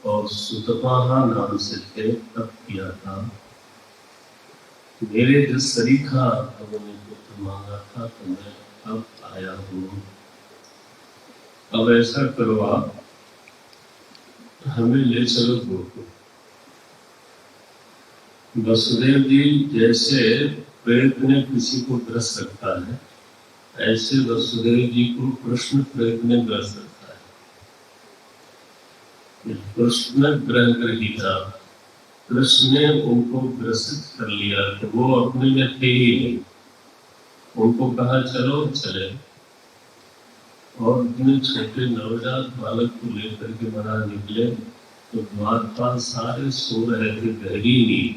और सुतपाहा नाम से थे, तब किया था। मेरे जो सरीखा उन्होंने पुत्र मांगा था तो मैं अब आया हूँ। अब ऐसा करो, आप हमें ले चलो गोकुल। वसुदेव जी जैसे प्रेत ने किसी को ग्रस्त रखा है, ऐसे वसुदेव जी को कृष्ण प्रेत ने ग्रस्त रखा है। कृष्ण ग्रह ग्रहीता, कृष्ण ने उनको ग्रसित कर लिया तो वो अपने में थे ही नहीं। उनको कहा चलो चले, और इतने छोटे नवजात बालक को लेकर के महाराज निकले तो द्वारपाल सारे सो रहे थे गहरी नींद,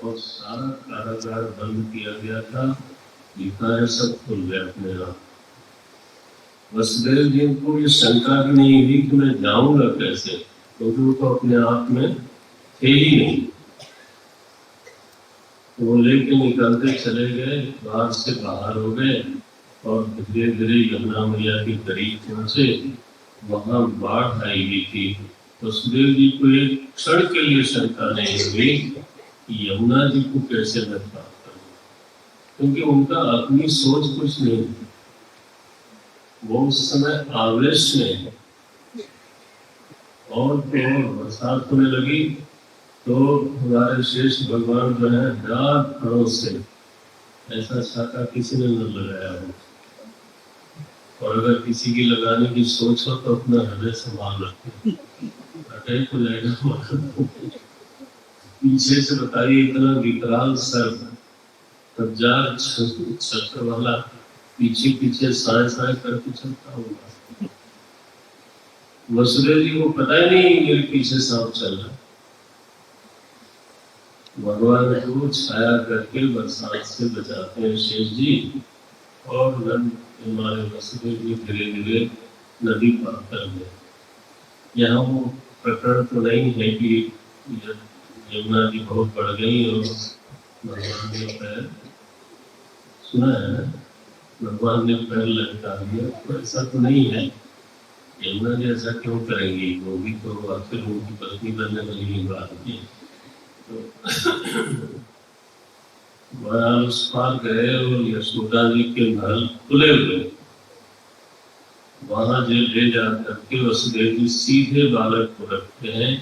और सारा कारागार बंद किया गया था, दीपाएं सब खुल गए अपने आप। वसुदेव जी को ये शंका भी नहीं हुई कि मैं जाऊंगा कैसे, क्योंकि वो तो अपने आप में थे ही नहीं। तो वो लेके निकलते चले गए, द्वार से बाहर हो गए और धीरे धीरे यमुना मैया के करीब पहुंचे। वहां बाढ़ आई हुई थी। वसुदेव जी को एक क्षण के लिए शंका नहीं हुई कि यमुना जी को कैसे मैं प्राप्त करूं, क्योंकि उनका अपनी सोच कुछ नहीं थी। वो उस समय आवेश में, और तो बरसात होने लगी तो हमारे शेष भगवान जो है रात खड़ों से ऐसा छाता किसी ने न लगाया हो, और अगर किसी की लगाने की सोच हो तो अपना हृदय संभाल रखे, अटैक हो जाएगा। पीछे से बताइए इतना विकराल सर्प, हजार छत्र वाला, पीछे पीछे साए साए करके चलता होगा। वसुदेव जी को पता ही नहीं मेरे पीछे सांप चल रहा। भगवान को छाया करके बरसात से बचाते हैं शेष जी, और हमारे वसुदेव जी धीरे धीरे नदी पार कर गए। यहाँ वो प्रकरण तो नहीं है कि यमुना जी बहुत बढ़ गई और भगवान ने पैर, सुना है भगवान ने पैर लटका दिया, तो ऐसा तो नहीं है। यमुना जी ऐसा क्यों करेंगी, वो भी तो आखिर उनकी पत्नी बनने वाली बात है। उस पार गए और यशोदा जी के महल खुले हुए, वहां जो ले जा करके वसुदेव जी सीधे बालक को रखते हैं।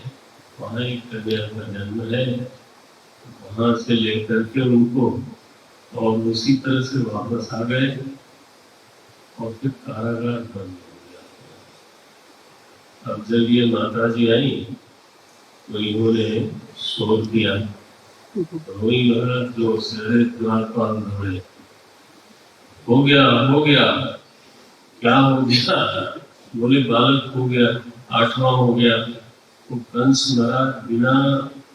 वहां एक कन्या का जन्म है, वहां से लेकर के उनको और उसी तरह से वापस आ गए, और फिर कारागार बंद हो गया। अब जब ये माता जी आई तो इन्होंने शोर किया, वही महाराज जो सारे द्वारपाल दौड़े, हो गया क्या हो गया, बोले बालक हो गया, 8वां हो गया। तो कंस महाराज बिना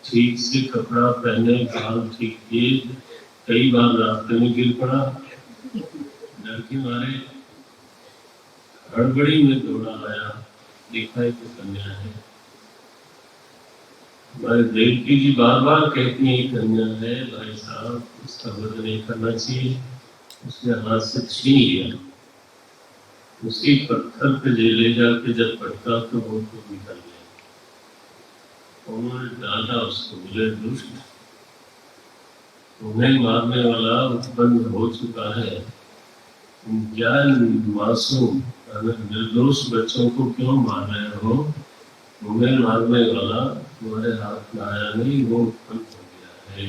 ठीक से कपड़ा पहने, बाल ठीक किए, कई बार रास्ते में गिर पड़ा, डर के मारे हड़बड़ी में दौड़ा आया, देखा है तो कन्या है। हमारे देवकी जी बार बार कहती है कन्या है, भाई साहब उसका वध नहीं करना चाहिए। उसने हाथ से छीन लिया, उसी पत्थर पे ले जाके जब पटका तो वो तो निकल गया। उन्होंने डांटा उसको, बोले दुष्ट, तुम्हें मारने वाला उत्पन्न हो चुका है, तुम क्या मासूम निर्दोष बच्चों को क्यों मार रहे हो? तुम्हें मारने वाला तुम्हारे हाथ में आया नहीं, वो उत्पन्न हो गया है।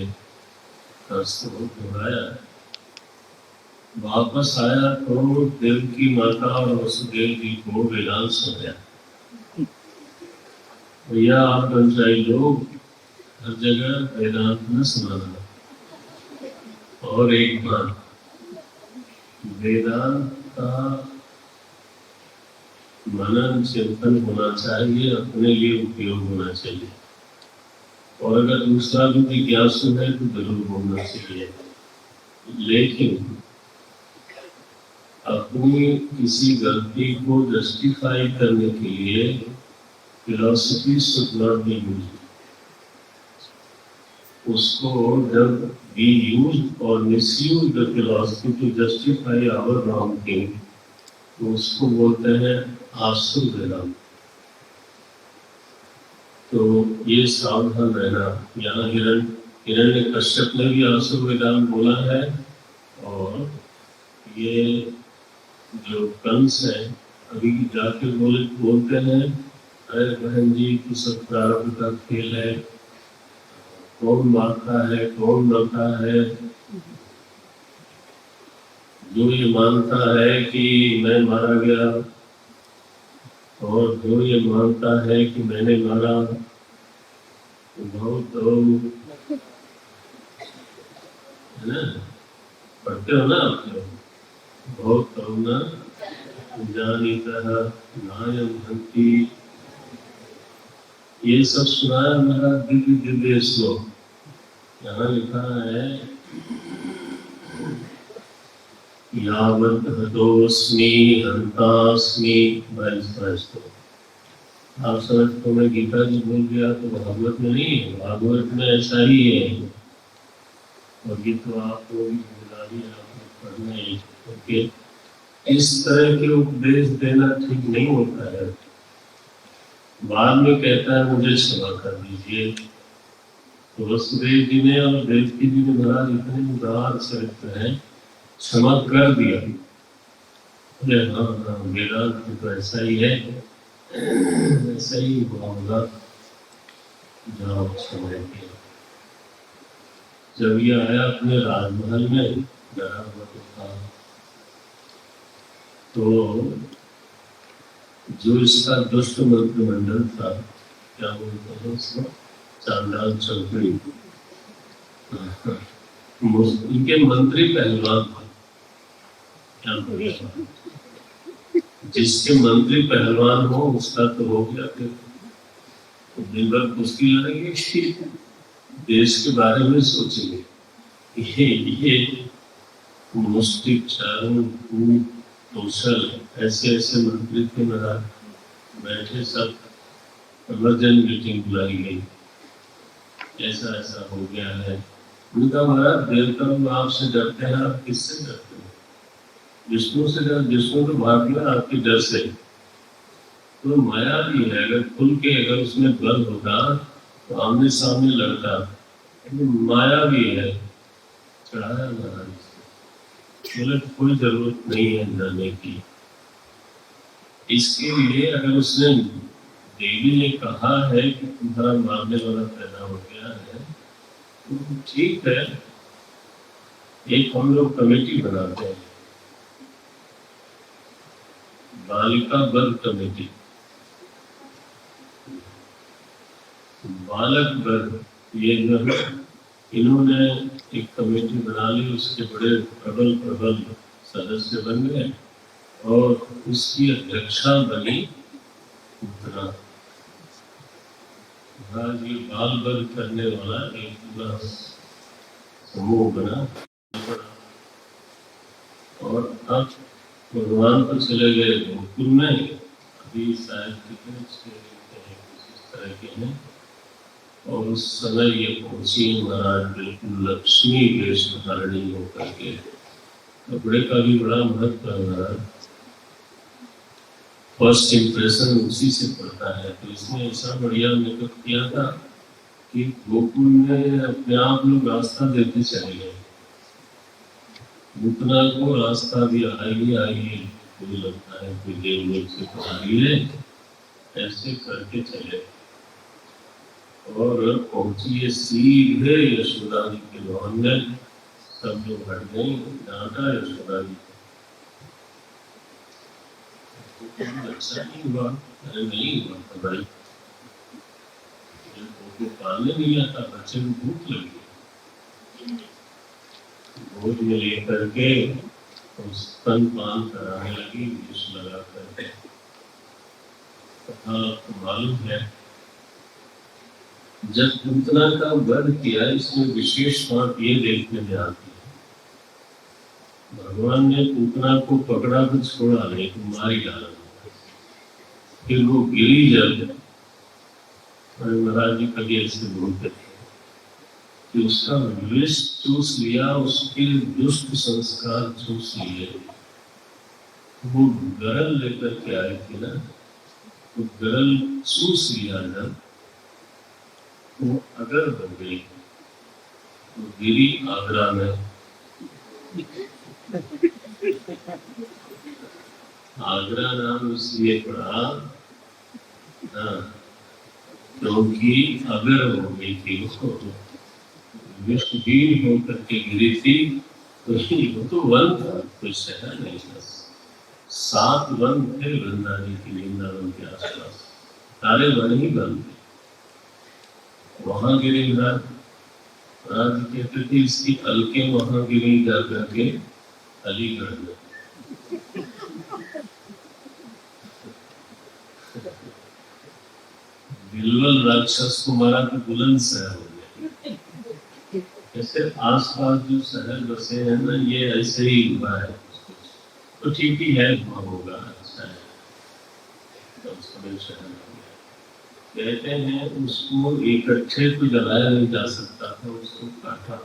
दोहराया, वापस आया तो देवकी माता और वसुदेव जी को वेदांत सुनाया। भैया आप पंचायत लोग हर जगह वेदांत में सुनाना, और एक बार वेदांत का मनन चिंतन होना चाहिए, अपने लिए उपयोग होना चाहिए, और अगर दूसरा भी जिज्ञासु है तो जरूर होना चाहिए। लेकिन अपनी किसी गलती को जस्टिफाई करने के लिए philosophy should not be used. उसको जब we use or misuse the philosophy to justify our wrong thing, तो उसको बोलते हैं आसुर वेदांत। तो ये सावधान रहना। यहाँ हिरण्यकश्यप ने भी आसुर वेदांत बोला है, और ये जो कंस है अभी जाके बोलते हैं, अरे बहन जी तो सब प्रारब्ध का खेल है, कौन मारता है, कौन मरता है। जो ये मानता है कि मैं मारा गया और जो ये मानता है कि मैंने मारा, बहुत लोग है ना, पढ़ते हो ना आप लोग, बहुत करुणा जानीतः नायम हंति। ये सब सुनाया मेरा दिव्य दिव्य श्लोक। यहाँ लिखा है यावत् हतोस्मि हंतास्मि। आप समझ तो मैं गीता जी बोल गया तो भागवत में नहीं है, भागवत में ऐसा ही है। और ये तो आपको भी बोला ही, आपको पढ़ना है क्योंकि इस तरह के उपदेश देना ठीक नहीं होता है। बाद में कहता है मुझे क्षमा कर दीजिए। तो वसुदेव जी ने और देवकी जी ने महाराज इतने उदार चरित्र हैं, क्षमा कर दिया। अरे हाँ हाँ, मेरा तो ऐसा ही है, ऐसा ही हुआ होगा। जाओ समय के। जब ये आया अपने राजमहल में डरा हुआ था, तो जो इसका दुष्ट मंत्रिमंडल था, क्या बोलते हैं उसको, चांडाल चौधरी, इनके मंत्री पहलवान था। क्या बोलते, जिसके मंत्री पहलवान हो उसका तो हो गया। फिर दिन भर कुश्ती लड़ेंगे, देश के बारे में सोचेंगे। ये मुस्टिक चारण कौशल ऐसे ऐसे मंत्री थे मेरा, बैठे सब अर्जेंट मीटिंग बुलाई गई, ऐसा ऐसा हो गया है। उनका महाराज देवता लोग आपसे डरते हैं, आप किससे डरते हैं? विष्णु से डर, विष्णु तो भाग गया आपके डर से। तो माया भी है, अगर खुल के अगर उसमें बल होता तो आमने सामने लड़ता। माया भी है, चढ़ाया महाराज, बोले कोई जरूरत नहीं है डरने की। इसके लिए अगर उसने, देवी ने कहा है कि तुम्हारा मारने वाला पैदा हो गया है, तो ठीक है, एक हम लोग कमेटी बनाते हैं, बालिका वर्ग कमेटी, बालक वर्ग, ये जो है इन्होंने एक कमेटी बना ली, उसके बड़े प्रबल प्रबल सदस्य बन गए और उसकी अध्यक्षा बनी पूतना। आज ये बाल वर्ग करने वाला एक पूरा समूह बना। और अब भगवान तो चले गए गोकुल में, अभी शायद कितने इस तरह के हैं। और उस समय ये पहुंची महाराज बिल्कुल लक्ष्मी वेश धारणी होकर के। कपड़े का भी बड़ा महत्व है महाराज, फर्स्ट इम्प्रेशन उसी से पड़ता है। तो इसने ऐसा बढ़िया मेकअप किया था कि गोकुल में अपने आप लोग रास्ता देते चले गए। पूतना को रास्ता भी आइए, मुझे लगता है कि देव लोग से पढ़ाइए, ऐसे करके चले और पहुंची सीधे यशोदा जी के भवन में। सब लोग हट गए, डांटा यशोदा जी को। अच्छा नहीं हुआ, अरे नहीं हुआ था भाई, उनको पालने नहीं आता, बच्चे को भूख लगी, भोज में लेकर के स्तन पान कराने लगी, विष लगा करके। आपको मालूम है जब पूतना का वध किया, इसमें विशेष बात ये देखने में आती है, भगवान ने पूतना को पकड़ा तो छोड़ा नहीं, तो मार ही डाला। फिर वो गिरी जब, महाराज जी कभी ऐसे बोलते थे कि उसका विष चूस लिया, उसके दुष्ट संस्कार चूस लिए। वो गरल लेकर के आए थे ना, तो गरल चूस लिया जब, वो अगर बन गई, तो गिरी आगरा में। आगरा नाम इसलिए पड़ा क्योंकि अगर हो गई थी उसको, विषहीन होकर के गिरी थी, तो वो तो वन था, कोई शहर नहीं था। 7 वन थे वृंदावन की, वृंदावन के आसपास सारे वन ही वन थे। वहां गिरी राज कहते थे इसकी अलके वहां गिरी जा करके अलीगढ़ में। बिल्वल राक्षस को मारा तो बुलंद शहर हो गया। ऐसे आसपास जो शहर बसे हैं ना, ये ऐसे ही हुआ है। तो ठीक ही है, हुआ होगा, अच्छा है, तब समय शहर हो गया। कहते हैं उसको इकट्ठे तो जलाया नहीं जा सकता था, उसको काटा।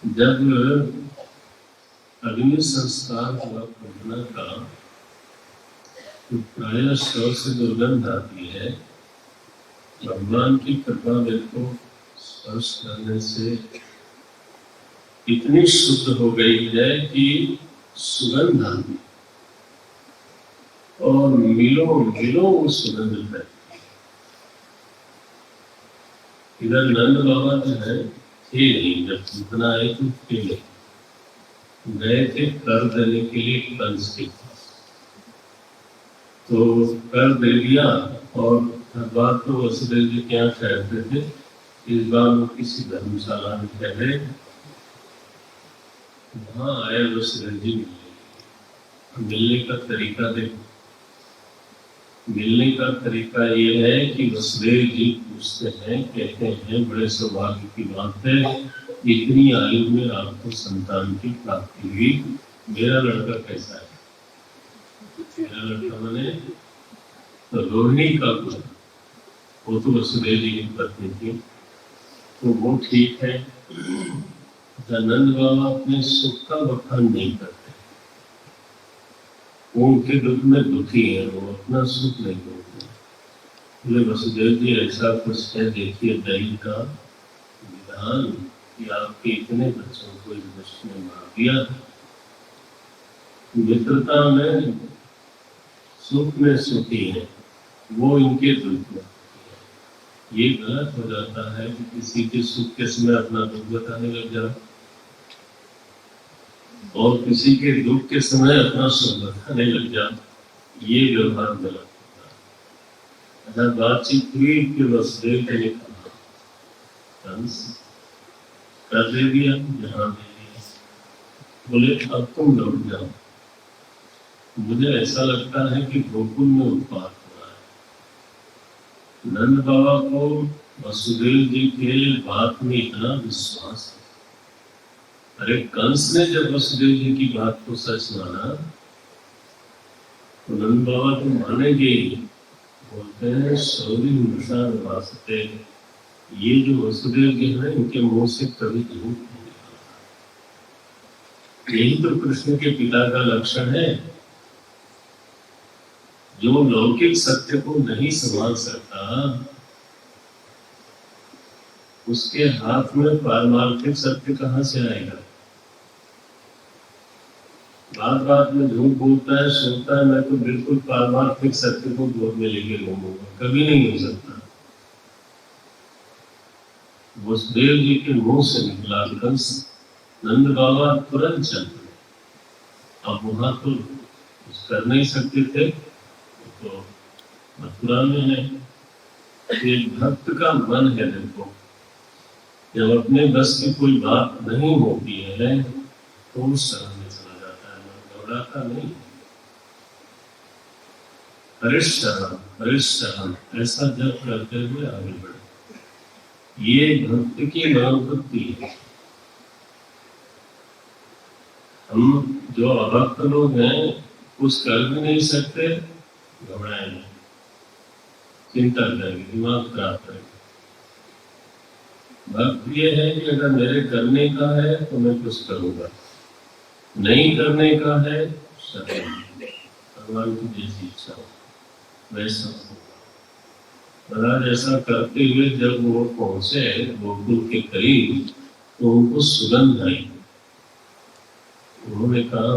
जब अग्नि संस्कार हुआ पूर्णा का, तो प्रायः शव से दुर्गंध आती है। भगवान की कृपा मेरे को स्पर्श करने से इतनी शुद्ध हो गई है कि सुगंध आती और मिलो मिलो वो सुगंध है। इधर नंद बाबा जो है थे नहीं, जब इतना आए तो थे नहीं, गए थे कर देने के लिए कंस के पास, तो कर दे दिया। और हर बार तो वसुदेव जी क्या ठहरते थे, इस बार वो किसी धर्मशाला में ठहरे, वहां आए वसुदेव जी मिलने का तरीका देखो। मिलने का तरीका ये है कि वसुदेव जी पूछते हैं, कहते हैं बड़े सौभाग्य की बात है, इतनी आयु में आपको संतान की प्राप्ति हुई, मेरा लड़का कैसा है? मेरा लड़का मैंने तो रोहिणी का पुत्र, वो तो वसुदेव जी की पत्नी थी, तो वो ठीक है। नंद बाबा अपने सुख का बखान नहीं करते, वो उनके दुख में दुखी है, वो अपना सुख नहीं करते। बोले वसुदेव जी ऐसा कुछ है, देखिए दैव का विधान कि आपके इतने बच्चों को इस दृष्टि ने मार दिया। मित्रता में सुख में सुखी है, वो इनके दुख में। ये गलत हो जाता है कि किसी के सुख के समय अपना दुख बताने लग जाए और किसी के दुख के समय अपना सुख बताने लग जाए, ये व्यवहार गलत होता है। बातचीत हुई कि वसुदेव ने कहा कंस कर दे दिया, जहां दे दिया, बोले अब तुम लौट जाओ, मुझे ऐसा लगता है कि गोकुल में उत्पात हो रहा है। नंद बाबा को वसुदेव जी के बात में इतना विश्वास है। अरे कंस ने जब वसुदेव जी की बात को सच माना तो नंद बाबा तो मानेंगे ही। बोलते हैं शौरी नशा वास्ते, ये जो वसुदेव जी हैं इनके मुंह से कभी झूठ नहीं निकलता। यही तो कृष्ण के पिता का लक्षण है। जो लौकिक सत्य को नहीं संभाल सकता, उसके हाथ में पारमार्थिक सत्य कहां से आएगा? बात बात में झूठ बोलता है, सोचता है मैं तो बिल्कुल पारमार्थिक सत्य को गोद में लेके घूमूंगा, कभी नहीं हो सकता। वसुदेव जी के मुंह से निकला कंस, नंद बाबा तुरंत चल पड़े। अब वहां तो कुछ कर नहीं सकते थे, तो मथुरा में है। एक भक्त का मन है, देखो जब अपने बस की कोई बात नहीं होती है तो उस शरण में चला जाता है, मन घबराता नहीं। हरिशरण ऐसा जब करते हुए आगे बढ़े, ये भक्त की मनोवृत्ति है। हम जो अभक्त लोग हैं कुछ कर भी नहीं सकते, घबराएंगे, चिंता करेंगे, दिमाग खराब करेंगे। भक्त ये है कि अगर मेरे करने का है तो मैं कुछ करूंगा, नहीं करने का है भगवान की जैसी इच्छा हो वैसा होगा। महाराज ऐसा करते हुए जब वो पहुंचे गोकुल के करीब तो उनको सुगंध आई। उन्होंने कहा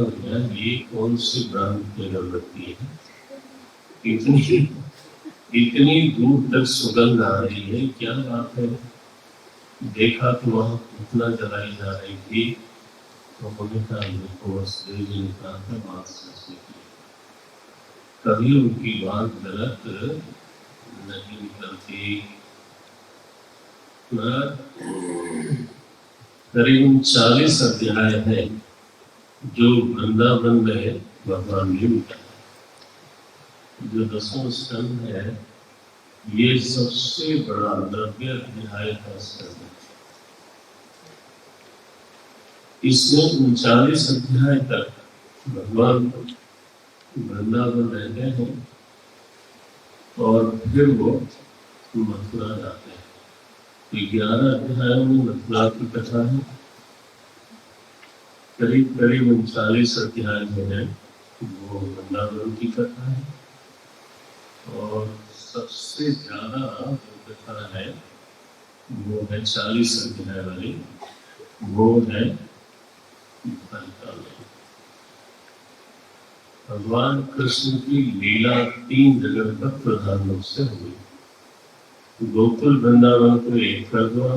ये कौन सी ब्राह्मण की अगरबत्ती है, इतनी दूर तक सुगंध आ रही है, क्या बात है? देखा तो वहां उतना जलाई जा रही थी, तो उन्होंने कहा देखो वसुदेव जी ने कहा था बात सच निकली, कभी उनकी बात गलत नहीं निकलती। करीब 40 अध्याय है जो वृंदावन में भगवान ने उठाया। जो 10वां स्कंद है ये सबसे बड़ा 90 अध्याय का स्कंद है। इसमें 39 अध्याय तक भगवान वृंदावन रहते हैं और फिर वो मथुरा जाते हैं। 11 अध्यायों में मथुरा की कथा है, करीब 39 अध्याय में है वो वृंदावन की कथा है, और सबसे ज्यादा जो कथा है वो है 40 अध्याय वाली, वो है द्वारिका में। भगवान कृष्ण की लीला 3 जगह पर प्रधान रूप से हुई। गोकुल वृंदावन को एक कर दो,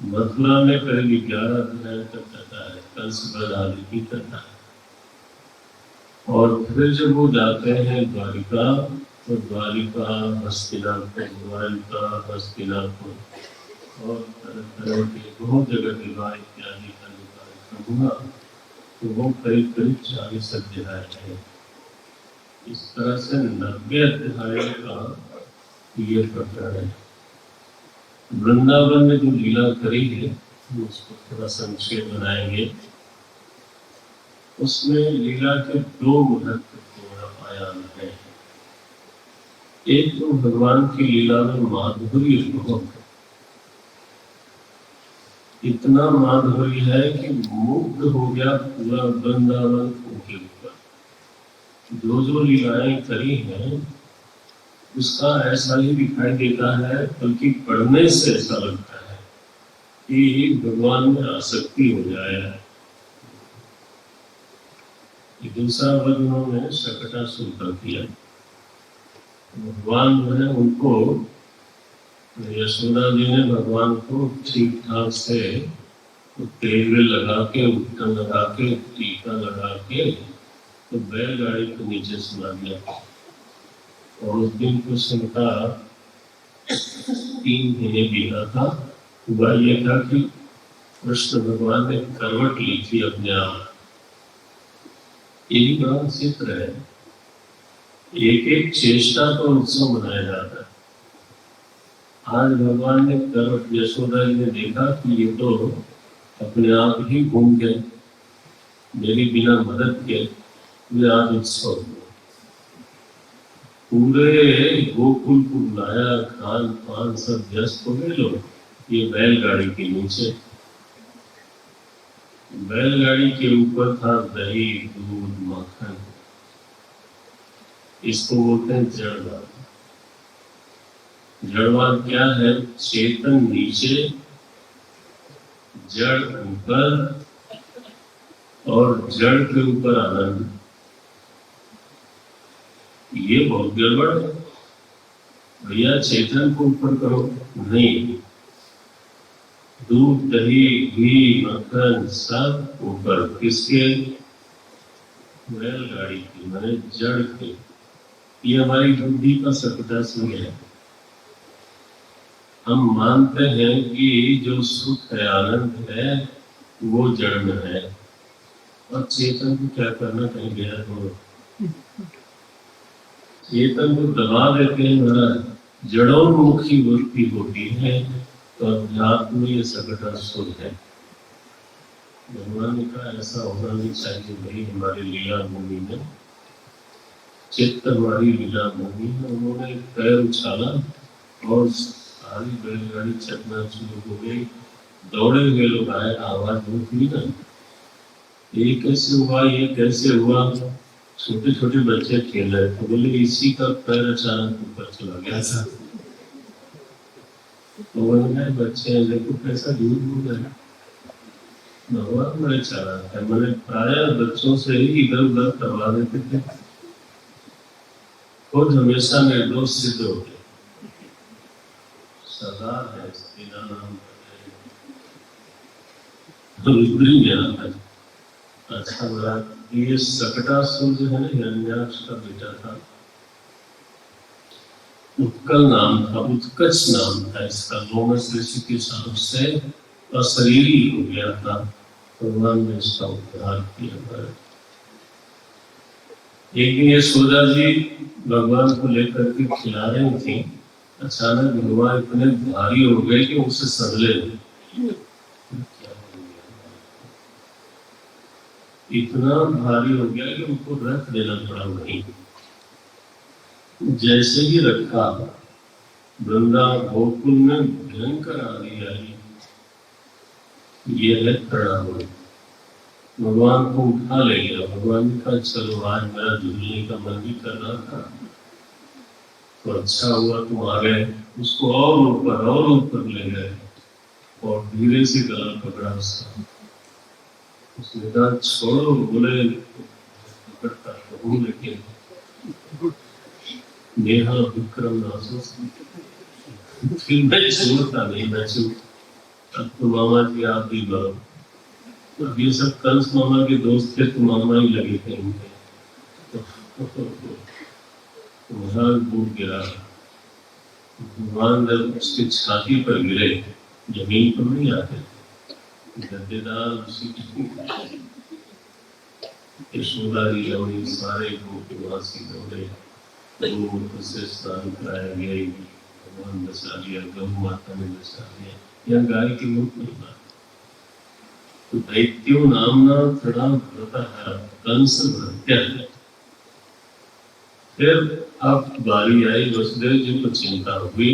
मथुरा में करीब 11 अध्याय तक कथा है, कंस वध आदि की कथा है, और फिर जब वो जाते हैं द्वारिका, तो द्वारिका हस्तिनापुर, द्वारिका हस्तिनापुर और तरह तरह के बहुत जगह विवाह इत्यादि का जो कार्यक्रम हुआ, तो वो करीब 40 अध्याय है। इस तरह से 90 अध्याय का ये प्रकरण है। वृंदावन में जो लीला करी है उसको थोड़ा संक्षेप बनाएंगे। उसमें लीला के 2 महत्वपूर्ण आयाम हैं। एक तो भगवान की लीला में माधुर्य बहुत है, इतना माधुर्य है कि मुग्ध हो गया पूरा वृंदावन उनके ऊपर। जो लीलाएं करी हैं उसका ऐसा ही दिखाई देता है, बल्कि पढ़ने से ऐसा लगता है कि भगवान में आसक्ति हो जाए। दूसरा वर्ग उन्होंने शकटासुर कर दिया। भगवान जो है उनको, यशोदा जी ने भगवान को ठीक ठाक से तेल लगा के, उत्तम लगा के, टीका लगा के तो बैलगाड़ी के नीचे सुला दिया। और उस दिन कुछ उनका 3 महीने बीता था। हुआ ये था कि कृष्ण भगवान ने करवट ली थी अपने आप। यही बड़ा चित्र है, एक एक चेष्टा का उत्सव मनाया जाता है। आज भगवान ने करवट, यशोदा जी ने देखा कि ये तो अपने आप ही घूम गए, मेरी बिना मदद के, वे आज उत्सव पूरे गोकुल को बुलाया, खान पान सब व्यस्त हो गए लोग। ये बैलगाड़ी के नीचे, बैलगाड़ी के ऊपर था दही, दूध, माखन। इसको बोलते हैं जड़वाद। जड़वाद क्या है? चेतन नीचे, जड़ ऊपर और जड़ के ऊपर आनंद। ये बहुत गड़बड़ है भैया। चेतन को ऊपर करो, नहीं, दूध, दही, घी, मक्खन सब ऊपर। किसके? बैलगाड़ी की, माने जड़ के। ये हमारी बुद्धि का सकटासुर है। हम मानते हैं कि जो सुख है, आनंद है, वो जड़ में है, और चेतन को क्या करना, कहीं गया तो चेतन को दबा देते हैं। महाराज जड़ोन्मुखी वृत्ति होती है, तो अध्यात्म ये सकटासुर है। भगवान ने कहा ऐसा होना नहीं चाहिए भाई। हमारी लीला भूमि में, चित्त हमारी लीला भूमि में, उन्होंने पैर उछाला और सारी बैलगाड़ी चलना शुरू हो गई। दौड़े हुए लोग आए, आवाज बहुत हुई ना, ये कैसे हुआ, ये कैसे हुआ। छोटे छोटे बच्चे खेल रहे थे, बोले इसी का पैर अचानक ऊपर चला गया था। तो बोले बच्चे देखो कैसा झूठ बोल रहे हैं। भगवान बड़े चालाक है, मैंने प्राय बच्चों से ही इधर उधर करवा देते थे, खुद हमेशा निर्दोष सिद्ध होते। सदा है, तेरा नाम रुद्री मेरा है। अच्छा बोला, ये सकटासुर जो है ना, हिरण्याक्ष का बेटा था, उत्कल नाम था, उत्कच नाम था इसका। लोमस ऋषि के साथ से अशरीरी हो गया था, भगवान ने इसका उद्धार किया। एक दिन यशोदा जी भगवान को लेकर के खिला रही थी, अचानक भगवान इतने भारी हो गए कि उसे संभले नहीं। इतना भारी हो गया कि उनको रख देना पड़ा वहीं। जैसे ही रखा, वृंदा गोकुल में भयंकर आंधी आई। ये है प्रणाम। भगवान को उठा ले गया। भगवान ने कहा चलो आज मेरा झूलने का मन भी कर रहा था, तो अच्छा हुआ तुम आ गए। उसको और ऊपर ले गए और धीरे से गला पकड़ा उसका। उसने कहा छोड़ो, बोले पकड़ता कहूँ, लेकिन नेहा विक्रम नासो, फिर मैं छोड़ता नहीं, मैं चुप। अब तो मामा जी आप भी बनो। अब ये सब कंस मामा के दोस्त थे, तो मामा ही लगे थे इनके। भगवान डूब गिरा। भगवान जब उसकी छाती पर गिरे, जमीन पर नहीं आते, गद्देदार उसी यशोदा जी लौड़ी सारे गोपीवासी दौड़े, से स्नान कराया गया, भगवान बचा लिया, गौ माता ने बचा लिया। यह गाय की मुख नहीं बात। तो दैत्यो नामना थोड़ा होता है, कंस भृत्य। फिर अब बारी आई वसुदेव जी को चिंता हुई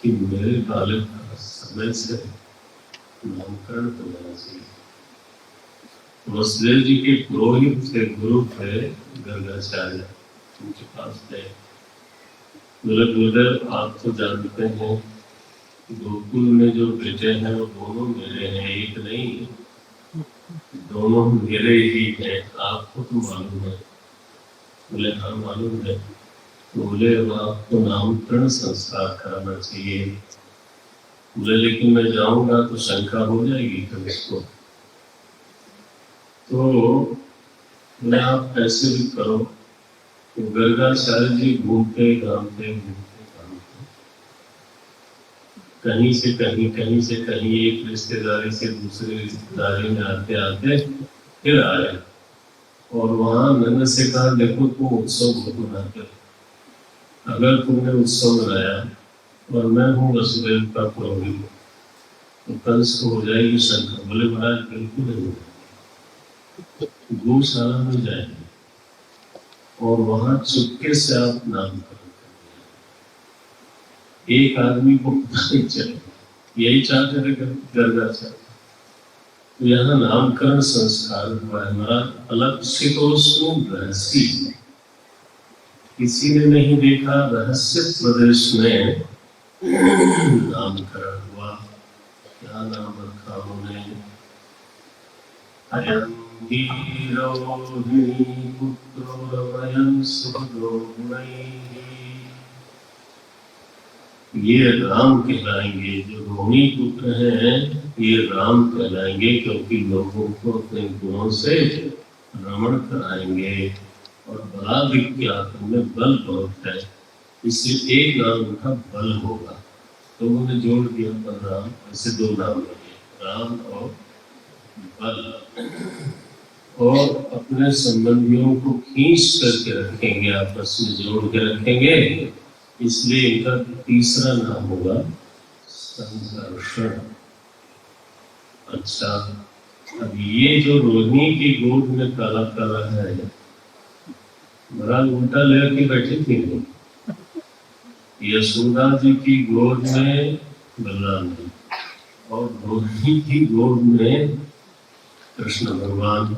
कि मेरे बालक का समय से नामकरण तो होना चाहिए। वसुदेव जी के पुरोहित थे, गुरु थे गर्गाचार्य, उनके पास थे। बोले गुरुदेव आप तो जानते हैं गोकुल में जो बेटे हैं वो दोनों मेरे हैं, एक नहीं, दोनों मेरे ही हैं, आपको तो मालूम है। बोले हाँ मालूम है। बोले आपको नामकरण संस्कार कराना चाहिए। बोले लेकिन मैं जाऊंगा तो शंका हो जाएगी कल इसको, तो बोले आप कैसे भी करो। तो गर्गाचार्य जी घूमते घामते कहीं से कहीं एक रिश्तेदारी से दूसरे रिश्तेदारी में आते आते फिर आए और वहां मैंने से कहा देखो तुम उत्सव मनाते हो, अगर तुमने उत्सव मनाया और मैं हूँ वसुदेव का पुरोहित तो कंस को हो जाएगी शंका। बोले महाराज बिल्कुल नहीं, गौशाला में जाएंगे और वहां चुपके से आप नामकरण करेंगे, एक आदमी को पता नहीं चले। यही चाहते थे गर्गाचार्य। तो यहाँ नामकरण संस्कार हुआ है हमारा अलग से, तो रहस्य किसी ने नहीं देखा, रहस्य प्रदेश में नामकरण हुआ। क्या नाम रखा उन्होंने? ये राम कहलाएंगे। जो रोहिणी पुत्र हैं ये राम कहलाएंगे, क्योंकि लोगों को अपने गुणों से रमण कराएंगे और बड़ा विख्यात में बल बहुत है, इससे एक नाम उनका बल होगा। तो उन्होंने जोड़ दिया बलराम। ऐसे दो नाम लगे, राम और बल। और अपने संबंधियों को खींच करके रखेंगे, आपस में जोड़ के रखेंगे, इसलिए इनका तीसरा नाम होगा संघर्षण। अच्छा, अब ये जो रोहिणी की गोद में काला काला है, बड़ा उल्टा लेकर बैठी थी। यशोदा जी की गोद में बलराम जी और रोहिणी की गोद में कृष्ण भगवान।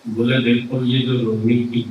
बोले देखो ये जो रोहिणी की